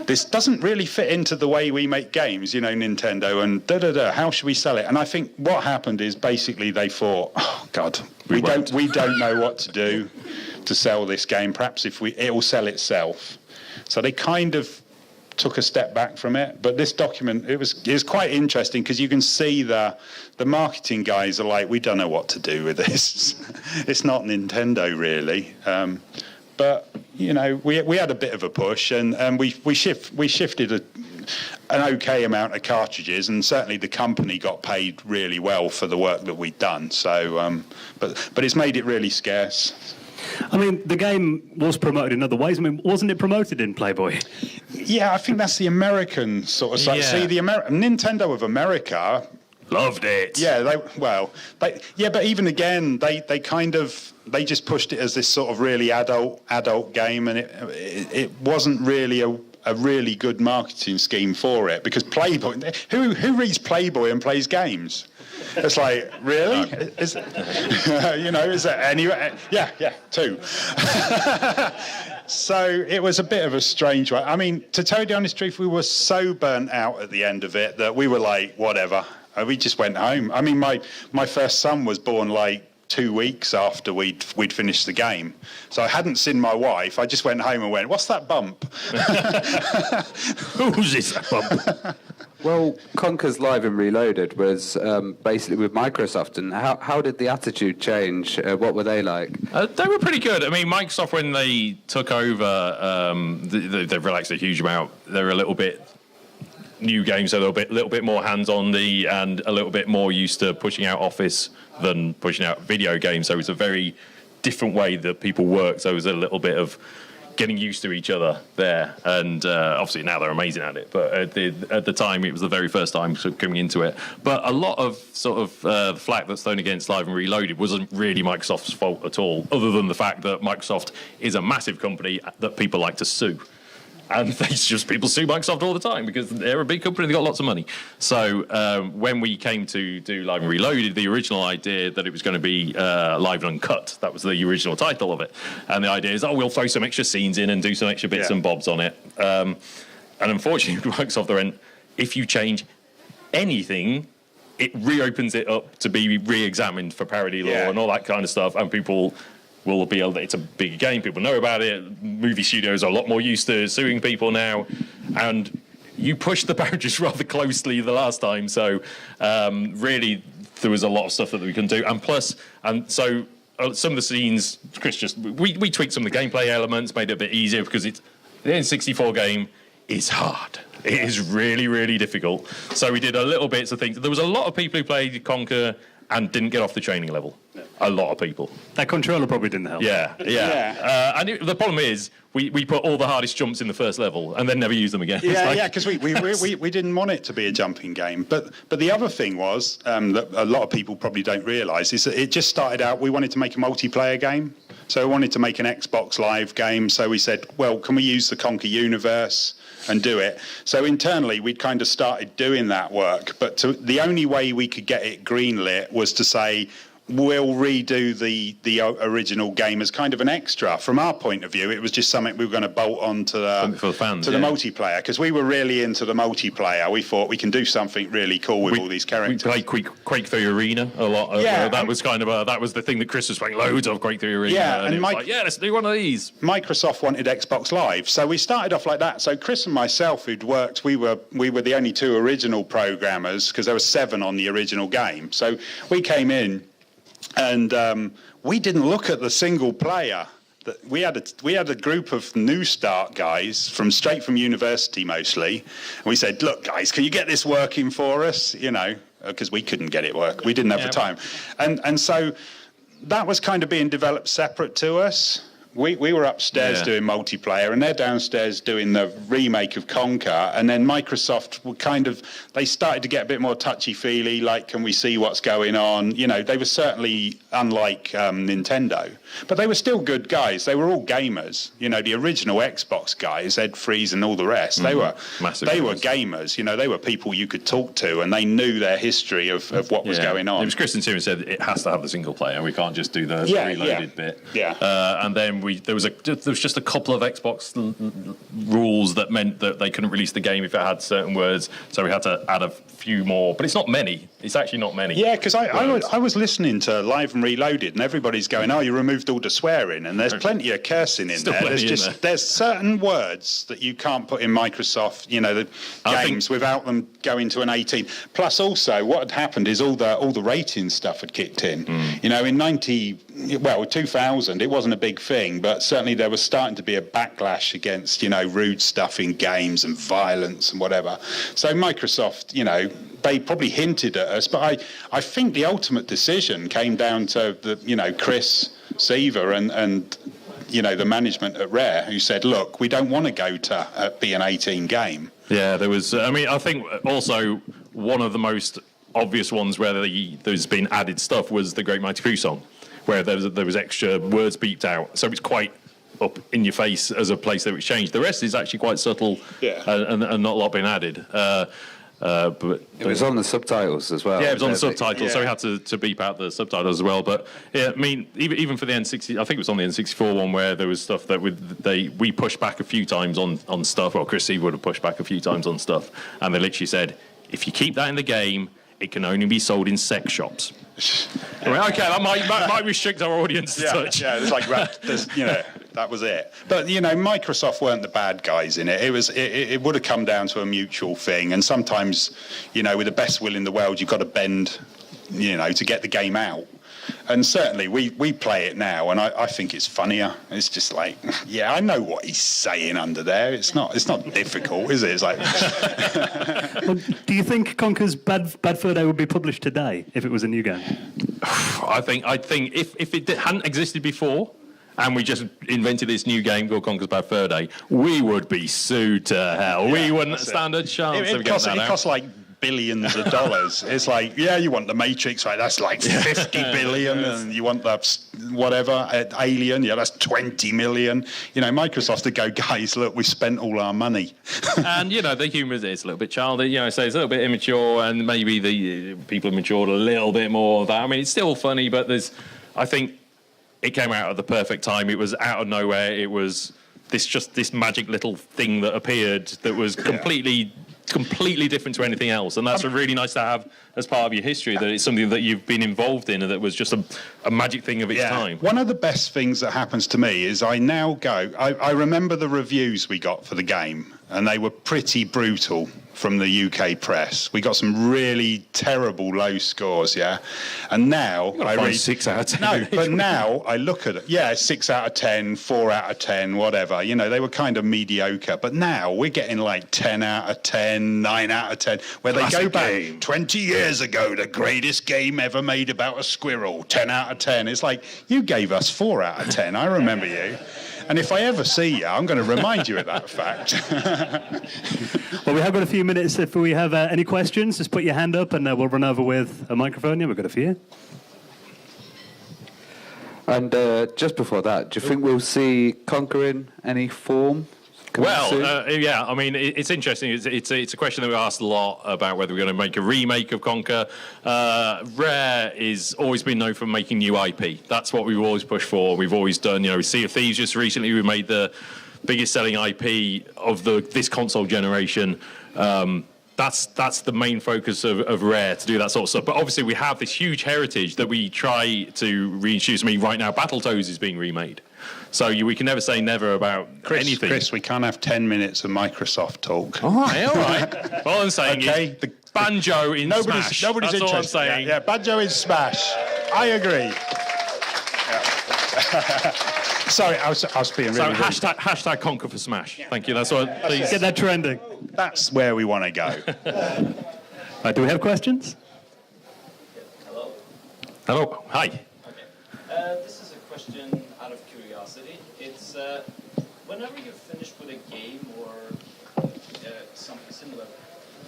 Speaker 4: this doesn't really fit into the way we make games, Nintendo, and how should we sell it? And I think what happened is basically they thought, oh God, we don't know what to do to sell this game. Perhaps it will sell itself. So they kind of took a step back from it. But this document, it was quite interesting, because you can see the marketing guys are like, we don't know what to do with this. It's not Nintendo really. But we had a bit of a push, and we shifted an okay amount of cartridges, and certainly the company got paid really well for the work that we'd done. So, but it's made it really scarce.
Speaker 1: I mean, the game was promoted in other ways. I mean, wasn't it promoted in Playboy?
Speaker 4: Yeah, I think that's the American sort of side.
Speaker 3: Yeah.
Speaker 4: See, Nintendo of America
Speaker 3: loved it.
Speaker 4: Yeah, but even again, they just pushed it as this sort of really adult game, and it wasn't really a really good marketing scheme for it, because Playboy, who reads Playboy and plays games? It's like, really? Is there anyway? Yeah, two. So it was a bit of a strange one. I mean, to tell you the honest truth, we were so burnt out at the end of it that we were like, whatever. We just went home. I mean, my first son was born like 2 weeks after we'd finished the game. So I hadn't seen my wife. I just went home and went, what's that bump?
Speaker 3: Who's this bump?
Speaker 2: Well, Conkers Live and Reloaded was basically with Microsoft, and how did the attitude change? What were they like?
Speaker 3: They were pretty good. I mean, Microsoft, when they took over, they've relaxed a huge amount. They're a little bit new games, so they're a little bit more hands-on and a little bit more used to pushing out Office than pushing out video games. So it's a very different way that people work. So it was a little bit of getting used to each other there, and obviously now they're amazing at it, but at the time it was the very first time sort of coming into it. But a lot of sort of the flack that's thrown against Live and Reloaded wasn't really Microsoft's fault at all, other than the fact that Microsoft is a massive company that people like to sue. And people sue Microsoft all the time because they're a big company, they've got lots of money. So when we came to do Live and Reloaded, the original idea that it was going to be Live and Uncut, that was the original title of it. And the idea is, we'll throw some extra scenes in and do some extra bits and bobs on it. And unfortunately, Microsoft, they went, if you change anything, it reopens it up to be re-examined for parody law and all that kind of stuff, and people will be able to, it's a big game, people know about it, movie studios are a lot more used to suing people now, and you pushed the boundaries rather closely the last time, so really there was a lot of stuff that we can do, and plus, and so some of the scenes, Chris we tweaked some of the gameplay elements, made it a bit easier, because the N64 game is hard. It is really, really difficult. So we did a little bits of things. There was a lot of people who played Conker and didn't get off the training level. a lot of people.
Speaker 1: That controller probably didn't help.
Speaker 3: Yeah. And the problem is, we put all the hardest jumps in the first level and then never use them again.
Speaker 4: Because we didn't want it to be a jumping game. But the other thing was that a lot of people probably don't realise is that it just started out. We wanted to make a multiplayer game, so we wanted to make an Xbox Live game. So we said, well, can we use the Conker universe and do it? So internally, we'd kind of started doing that work. But the only way we could get it greenlit was to say, we'll redo the original game as kind of an extra. From our point of view, it was just something we were going to bolt on to the
Speaker 3: fans,
Speaker 4: the multiplayer, because we were really into the multiplayer. We thought we can do something really cool with all these characters.
Speaker 3: We played Quake 3 Arena a lot. That was kind of that was the thing that Chris was playing loads of, Quake 3 Arena.
Speaker 4: Yeah, and
Speaker 3: let's do one of these.
Speaker 4: Microsoft wanted Xbox Live, so we started off like that. So Chris and myself, who'd worked, we were the only two original programmers, because there were 7 on the original game. So we came in. And we didn't look at the single player. We had a group of new start guys straight from university mostly, and we said, "Look, guys, can you get this working for us?" You know, because we couldn't get it work. We didn't have the time, and so that was kind of being developed separate to us. We were upstairs doing multiplayer, and they're downstairs doing the remake of Conker. And then Microsoft were they started to get a bit more touchy-feely, like, can we see what's going on? You know, they were certainly unlike Nintendo, but they were still good guys. They were all gamers. You know, the original Xbox guys, Ed Freeze and all the rest, they were gamers. You know, they were people you could talk to, and they knew their history of what was going on.
Speaker 3: It was Chris and Tim who said it has to have the single player. We can't just do the reloaded bit. And then there was just a couple of Xbox rules that meant that they couldn't release the game if it had certain words, so we had to add a few more. But it's not many. It's actually not many.
Speaker 4: Yeah, because I was listening to Live and Reloaded, and everybody's going, "Oh, you removed all the swearing," and there's plenty of cursing in there. There's certain words that you can't put in Microsoft, the games without them going to an 18. Plus, also, what had happened is all the rating stuff had kicked in. You know, in 2000, it wasn't a big thing, but certainly there was starting to be a backlash against, rude stuff in games and violence and whatever. So Microsoft, they probably hinted at us, but I think the ultimate decision came down to Chris Seaver and the management at Rare, who said, look, we don't want to go to be an 18 game.
Speaker 3: Yeah, there was, I think also one of the most obvious ones where there's been added stuff was the Great Mighty Pooh song, where there was extra words beeped out. So it's quite up in your face as a place that was changed. The rest is actually quite subtle and not a lot been added. But
Speaker 2: it was on the subtitles as well.
Speaker 3: Yeah, it was on the subtitles, so we had to beep out the subtitles as well. But yeah, I mean, even for the N60, I think it was on the N64 one where there was stuff that we pushed back a few times on stuff. Well, Chris Seaver would have pushed back a few times on stuff, and they literally said, if you keep that in the game, it can only be sold in sex shops. I mean, okay, that might restrict our audience to touch.
Speaker 4: Yeah, it's like that was it. But Microsoft weren't the bad guys in it. It would have come down to a mutual thing, and sometimes, with the best will in the world, you've got to bend, to get the game out. And certainly we play it now, and I think it's funnier. It's just like, yeah, I know what he's saying under there. It's not difficult, is it? It's like.
Speaker 1: Well, do you think Conker's Bad Fur Day would be published today if it was a new game?
Speaker 3: I think if it hadn't existed before, and we just invented this new game called Conker's Bad Fur Day, we would be sued to hell. Yeah, we wouldn't stand a chance of getting that out.
Speaker 4: It costs like billions of dollars. It's like, you want the Matrix, right? That's like 50 billion, and you want the whatever Alien, that's 20 million. Microsoft to go, guys, look, we spent all our money.
Speaker 3: And the humour is a little bit childish, so it's a little bit immature, and maybe the people have matured a little bit more of that. I mean, it's still funny, but I think it came out at the perfect time. It was out of nowhere. It was this magic little thing that appeared that was completely different to anything else, and that's really nice to have as part of your history, that it's something that you've been involved in and that was just a magic thing of its time.
Speaker 4: One of the best things that happens to me is I now go, I remember the reviews we got for the game, and they were pretty brutal. from the UK press. We got some really terrible low scores, yeah. And now I read
Speaker 3: 6 out of 10.
Speaker 4: No, but now I look at it. Yeah, 6 out of 10, 4 out of 10, whatever. You know, they were kind of mediocre. But now we're getting like 10 out of 10, 9 out of 10, where they go back 20 years ago, the greatest game ever made about a squirrel. 10 out of 10. It's like, you gave us 4 out of 10. I remember you. And if I ever see you, I'm going to remind you of that fact.
Speaker 1: Well, we have got a few minutes. If we have any questions, just put your hand up and we'll run over with a microphone. Yeah, we've got a few.
Speaker 2: And just before that, do you think we'll see Conker in any form?
Speaker 3: Yeah, I mean, it's interesting. It's a question that we asked a lot about whether we're going to make a remake of Conker. Rare is always been known for making new IP. That's what we've always pushed for. We've always done, you know, Sea of Thieves just recently, we made the biggest selling IP of this console generation. That's the main focus of Rare, to do that sort of stuff. But obviously we have this huge heritage that we try to reintroduce. I mean, right now Battletoads is being remade. So we can never say never about anything.
Speaker 4: Chris, we can't have 10 minutes of Microsoft talk.
Speaker 3: All right. All I'm saying is
Speaker 4: the
Speaker 3: Banjo in Smash.
Speaker 4: Nobody's
Speaker 3: That's
Speaker 4: interested.
Speaker 3: all I'm saying.
Speaker 4: Yeah, Banjo in Smash. I agree. Yeah. Sorry, I was being really rude.
Speaker 3: Hashtag Conker for Smash. Yeah. Thank you. That's what. Please
Speaker 1: Get that trending.
Speaker 4: That's where we want to go.
Speaker 1: Do we have questions?
Speaker 3: Hello. Hi.
Speaker 5: Okay. This is a question out of curiosity. It's whenever you're finished with a game or something similar,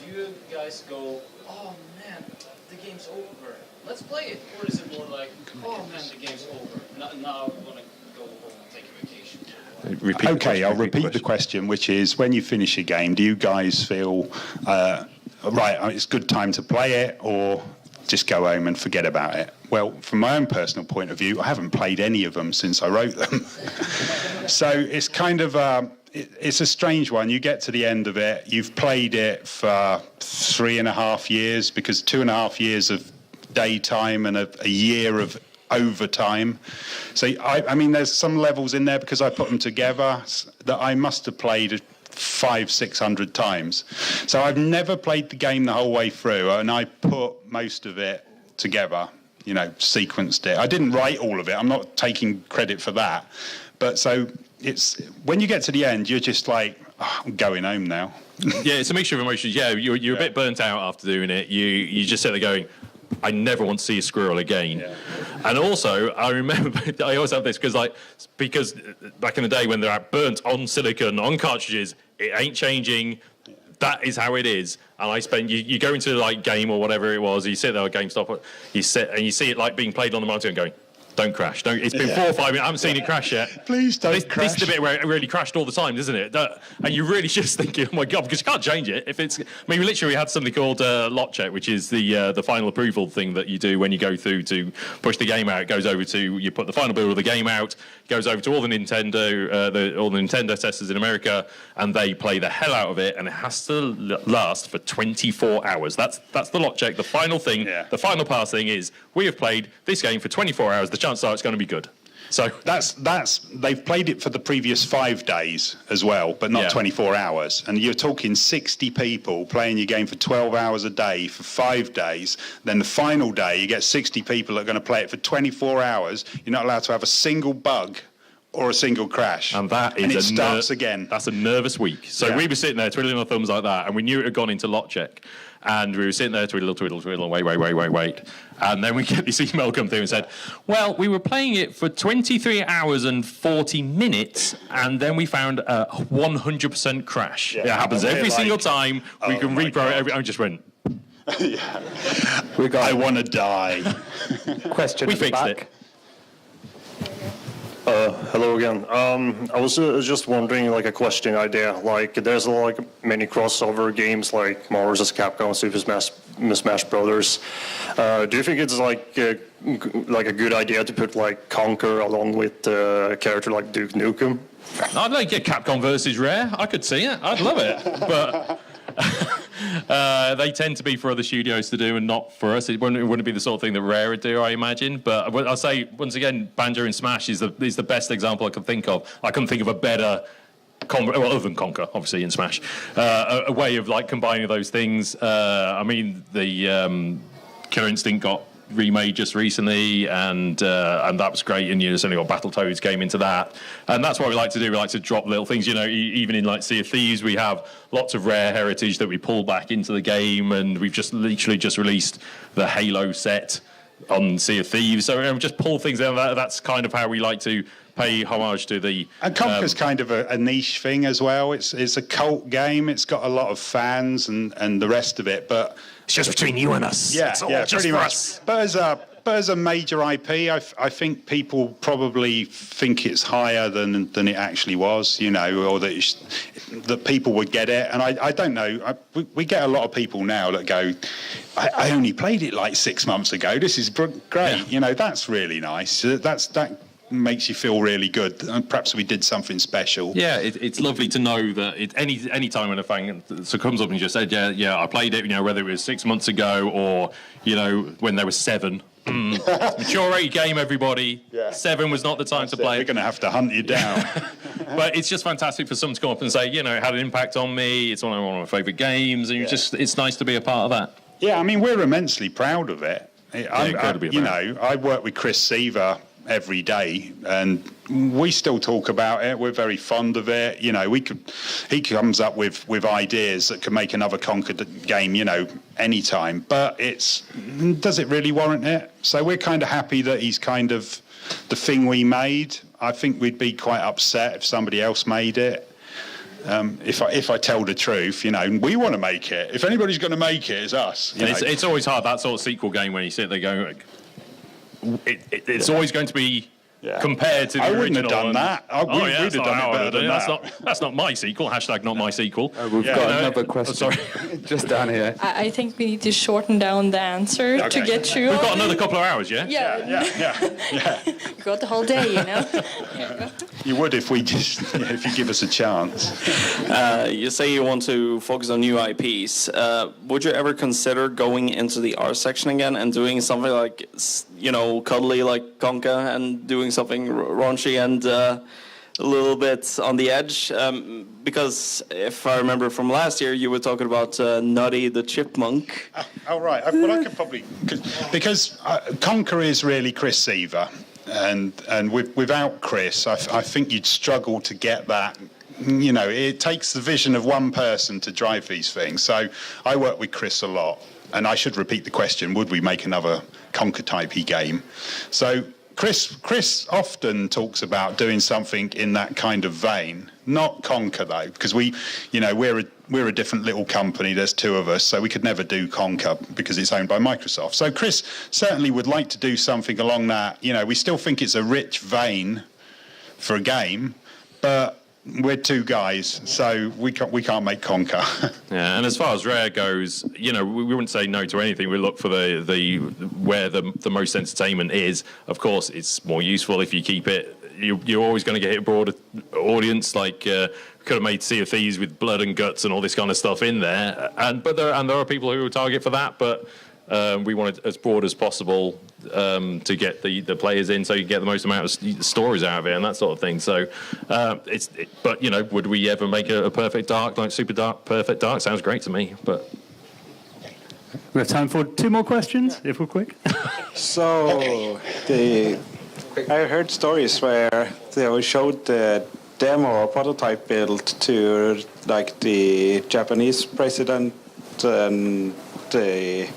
Speaker 5: do you guys go, oh man, the game's over, let's play it? Or is it more like, oh man, the game's over, now I want to go home and take a vacation?
Speaker 4: Okay, I'll repeat the question, which is, when you finish a game, do you guys feel, right, it's a good time to play it, or just go home and forget about it? Well, from my own personal point of view, I haven't played any of them since I wrote them. So it's kind of it's a strange one. You get to the end of it, you've played it for 3.5 years, because 2.5 years of daytime and a year of overtime. So I mean, there's some levels in there, because I put them together, that I must have played 500-600 times. So I've never played the game the whole way through, and I put most of it together, you know, sequenced it. I didn't write all of it. I'm not taking credit for that. But so it's, when you get to the end, you're just like, oh, I'm going home now.
Speaker 3: Yeah, it's a mixture of emotions. Yeah, you're a bit burnt out after doing it. You just sit there going, I never want to see a squirrel again. Yeah. And also, I remember, I always have this, because back in the day when they're burnt on silicon, on cartridges, it ain't changing. That is how it is. And you go into like game or whatever it was, you sit there at GameStop, you sit and you see it like being played on the monitor and going, don't crash. It's been 4 or 5 minutes. I haven't seen it crash yet.
Speaker 4: Please don't crash.
Speaker 3: This is the bit where it really crashed all the time, isn't it? And you're really just thinking, oh my God, because you can't change it. We literally had something called lot check, which is the final approval thing that you do when you go through to push the game out. It goes over to, you put the final build of the game out, it goes over to all the Nintendo testers in America, and they play the hell out of it, and it has to last for 24 hours. That's the lot check. The final thing, the final pass thing is, we have played this game for 24 hours. The chances are it's going to be good. So
Speaker 4: that's they've played it for the previous 5 days as well, but not 24 hours. And you're talking 60 people playing your game for 12 hours a day for 5 days. Then the final day, you get 60 people that are going to play it for 24 hours. You're not allowed to have a single bug or a single crash.
Speaker 3: And
Speaker 4: it starts again.
Speaker 3: That's a nervous week. So we were sitting there twiddling our thumbs like that, and we knew it had gone into lot check. And we were sitting there, twiddle, wait. And then we get this email come through and said, well, we were playing it for 23 hours and 40 minutes, and then we found a 100% crash. Yeah. It happens every single time. We can reprogram it. I just went,
Speaker 4: I want to die.
Speaker 2: Question.
Speaker 3: We fixed it.
Speaker 6: Hello again. I was just wondering, like a question idea. Like, there's like many crossover games like Marvel vs. Capcom, Super Smash Brothers. Do you think it's like a good idea to put like Conker along with a character like Duke Nukem?
Speaker 3: I'd like a Capcom versus Rare. I could see it. I'd love it. But they tend to be for other studios to do and not for us. It wouldn't be the sort of thing that Rare would do, I imagine. But I'll say, once again, Banjo and Smash is the best example I can think of. I couldn't think of a better well, other than Conker, obviously in Smash, a way of like combining those things. I mean, the Killer Instinct got remade just recently, and that was great. And you certainly got Battletoads came into that, and that's what we like to do. We like to drop little things. You know, even in like Sea of Thieves, we have lots of rare heritage that we pull back into the game, and we've just literally just released the Halo set on Sea of Thieves. So we just pull things out of that. That's kind of how we like to pay homage to the.
Speaker 4: And Conker's kind of a niche thing as well. It's a cult game. It's got a lot of fans and the rest of it, but
Speaker 3: it's just between you and us.
Speaker 4: Yeah,
Speaker 3: it's all
Speaker 4: yeah,
Speaker 3: just
Speaker 4: pretty
Speaker 3: for
Speaker 4: much.
Speaker 3: us.
Speaker 4: But as a major IP, I think people probably think it's higher than it actually was, you know, or that people would get it. And I don't know. We get a lot of people now that go, I only played it like 6 months ago. This is great. Yeah. You know, that's really nice. That makes you feel really good. And perhaps we did something special.
Speaker 3: Yeah, it's lovely to know that any time when a fan comes up and just said, yeah, I played it, you know, whether it was 6 months ago or, you know, when they were 7. Mature age game, everybody. Yeah. 7 was not the time to play.
Speaker 4: We're going to have to hunt you down.
Speaker 3: But it's just fantastic for someone to come up and say, you know, it had an impact on me. It's one of my favourite games, and it's nice to be a part of that.
Speaker 4: Yeah, I mean, we're immensely proud of it.
Speaker 3: Incredibly proud.
Speaker 4: I work with Chris Seaver every day, and we still talk about it. We're very fond of it. You know, he comes up with ideas that could make another Conker game, you know, anytime. But does it really warrant it? So we're kind of happy that he's kind of the thing we made. I think we'd be quite upset if somebody else made it. If I tell the truth, you know, we want to make it. If anybody's going to make it, it's us.
Speaker 3: It's always hard, that sort of sequel game, when you sit there going, it's always going to be compared to the original.
Speaker 4: I wouldn't have done that. We'd have done it better than that.
Speaker 3: That's not my sequel. # not my sequel.
Speaker 2: We've got another question.
Speaker 3: Sorry.
Speaker 2: Just down here.
Speaker 7: I think we need to shorten down the answer to get through.
Speaker 3: We've got another couple of hours, yeah?
Speaker 7: Yeah. You got the whole day, you know.
Speaker 4: You would if you give us a chance.
Speaker 8: You say you want to focus on new IPs. Would you ever consider going into the R section again and doing something like, you know, cuddly like Conker, and doing something raunchy and a little bit on the edge? Because if I remember from last year, you were talking about Nutty the Chipmunk.
Speaker 4: Oh, right. Well, I could probably... Because Conker is really Chris Seaver. And without Chris, I think you'd struggle to get that. You know, it takes the vision of one person to drive these things. So I work with Chris a lot. And I should repeat the question, would we make another Conker-type game? So Chris often talks about doing something in that kind of vein. Not Conker, though, because we're a different little company. There's 2 of us, so we could never do Conker because it's owned by Microsoft. So Chris certainly would like to do something along that. You know, we still think it's a rich vein for a game, but we're 2 guys, so we can't make Conker.
Speaker 3: Yeah, and as far as Rare goes, you know, we wouldn't say no to anything. We look for the where the most entertainment is. Of course, it's more useful if you keep it. You're always going to get a broader audience. Like could have made Sea of Thieves with blood and guts and all this kind of stuff in there. But there are people who target for that. But we want it as broad as possible to get the players in, so you get the most amount of stories out of it and that sort of thing. So but you know, would we ever make a perfect dark, like super dark, perfect dark? Sounds great to me. But
Speaker 1: we have time for 2 more questions, if we're quick.
Speaker 9: So I heard stories where they showed the demo or prototype build to like the Japanese president and the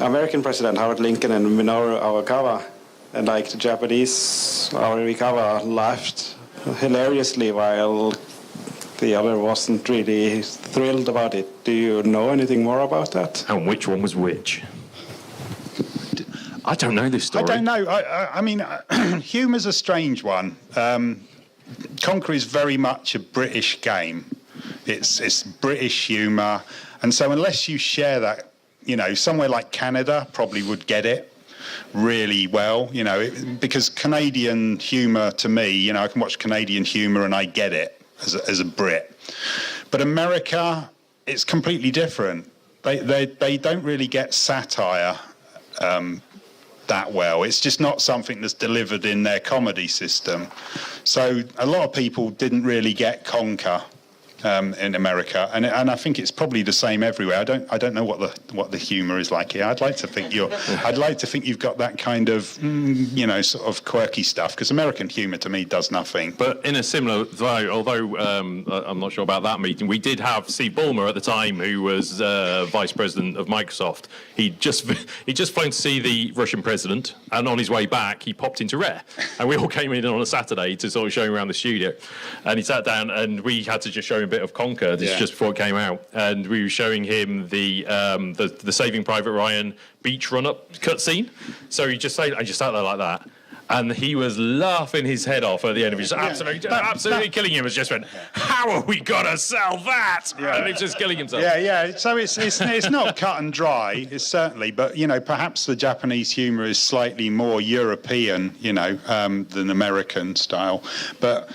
Speaker 9: American president Howard Lincoln and Minoru Arakawa, and like the Japanese Arakawa laughed hilariously while the other wasn't really thrilled about it. Do you know anything more about that?
Speaker 3: And which one was which? I don't know this story.
Speaker 4: I don't know. I mean, humour's a strange one. Conker is very much a British game. It's British humour, and so unless you share that, you know, somewhere like Canada probably would get it really well, you know, because Canadian humour to me, you know, I can watch Canadian humour and I get it as a Brit. But America, it's completely different. They don't really get satire that well. It's just not something that's delivered in their comedy system. So a lot of people didn't really get Conker in America, and I think it's probably the same everywhere. I don't know what the humour is like here. I'd like to think you've got that kind of sort of quirky stuff, because American humour to me does nothing.
Speaker 3: But in a similar though, although I'm not sure about that meeting, we did have Steve Ballmer at the time, who was vice president of Microsoft. He'd just flown to see the Russian president, and on his way back he popped into Rare, and we all came in on a Saturday to sort of show him around the studio, and he sat down and we had to just show him a bit of Conker. This is just before it came out, and we were showing him the Saving Private Ryan beach run-up cutscene. So I just sat there like that, and he was laughing his head off at the end of it. Absolutely killing him. It just went, how are we gonna sell that?
Speaker 4: Yeah.
Speaker 3: And he was just killing himself.
Speaker 4: Yeah. So it's not cut and dry. It's certainly, but perhaps the Japanese humour is slightly more European, than American style. But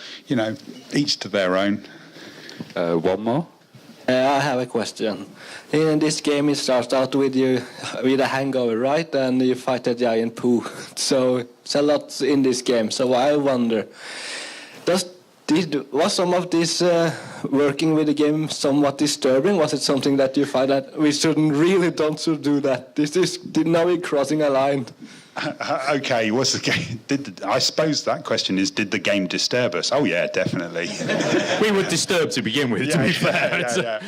Speaker 4: each to their own.
Speaker 2: One more.
Speaker 10: I have a question. In this game, it starts out with you with a hangover, right? And you fight a giant poo. So it's a lot in this game. So I wonder, was some of this working with the game somewhat disturbing? Was it something that you find that we don't do that? Now we're crossing a line.
Speaker 4: Okay, what's the game? I suppose that question is, did the game disturb us? Oh yeah, definitely.
Speaker 3: We were disturbed to begin with, to be fair.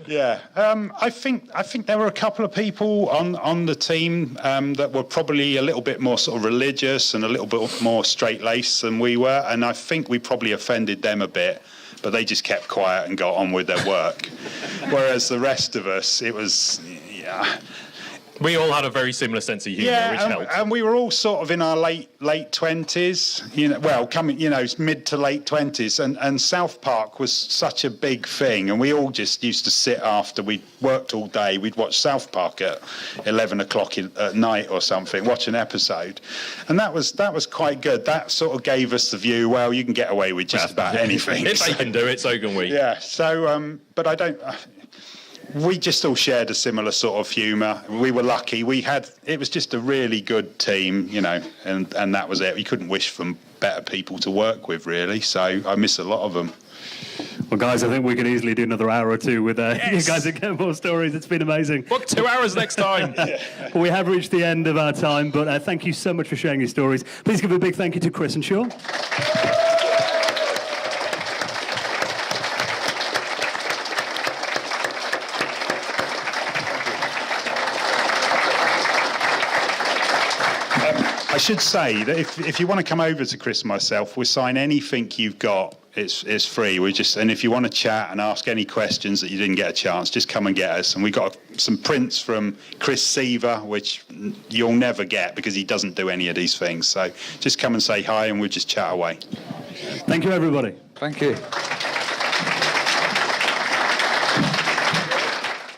Speaker 4: Yeah. I think there were a couple of people on the team that were probably a little bit more sort of religious and a little bit more straight-laced than we were, and I think we probably offended them a bit, but they just kept quiet and got on with their work. Whereas the rest of us, it was,
Speaker 3: We all had a very similar sense of humour, which helped.
Speaker 4: And we were all sort of in our late 20s, mid to late 20s, and South Park was such a big thing, and we all just used to sit after we'd worked all day, we'd watch South Park at 11 o'clock at night or something, watch an episode, and that was quite good. That sort of gave us the view, well, you can get away with just about anything.
Speaker 3: If they can do it, so can we.
Speaker 4: Yeah, so, but I don't... We just all shared a similar sort of humour. We were lucky. It was just a really good team, and that was it. We couldn't wish for better people to work with, really. So I miss a lot of them.
Speaker 1: Well, guys, I think we can easily do another hour or two with you guys and get more stories. It's been amazing.
Speaker 3: Book 2 hours next time.
Speaker 1: Well, we have reached the end of our time, but thank you so much for sharing your stories. Please give a big thank you to Chris and Sean.
Speaker 4: I should say that if you want to come over to Chris and myself, we'll sign anything you've got. It's free. And if you want to chat and ask any questions that you didn't get a chance, just come and get us. And we got some prints from Chris Seaver, which you'll never get because he doesn't do any of these things. So just come and say hi, and we'll just chat away.
Speaker 1: Thank you, everybody.
Speaker 2: Thank you.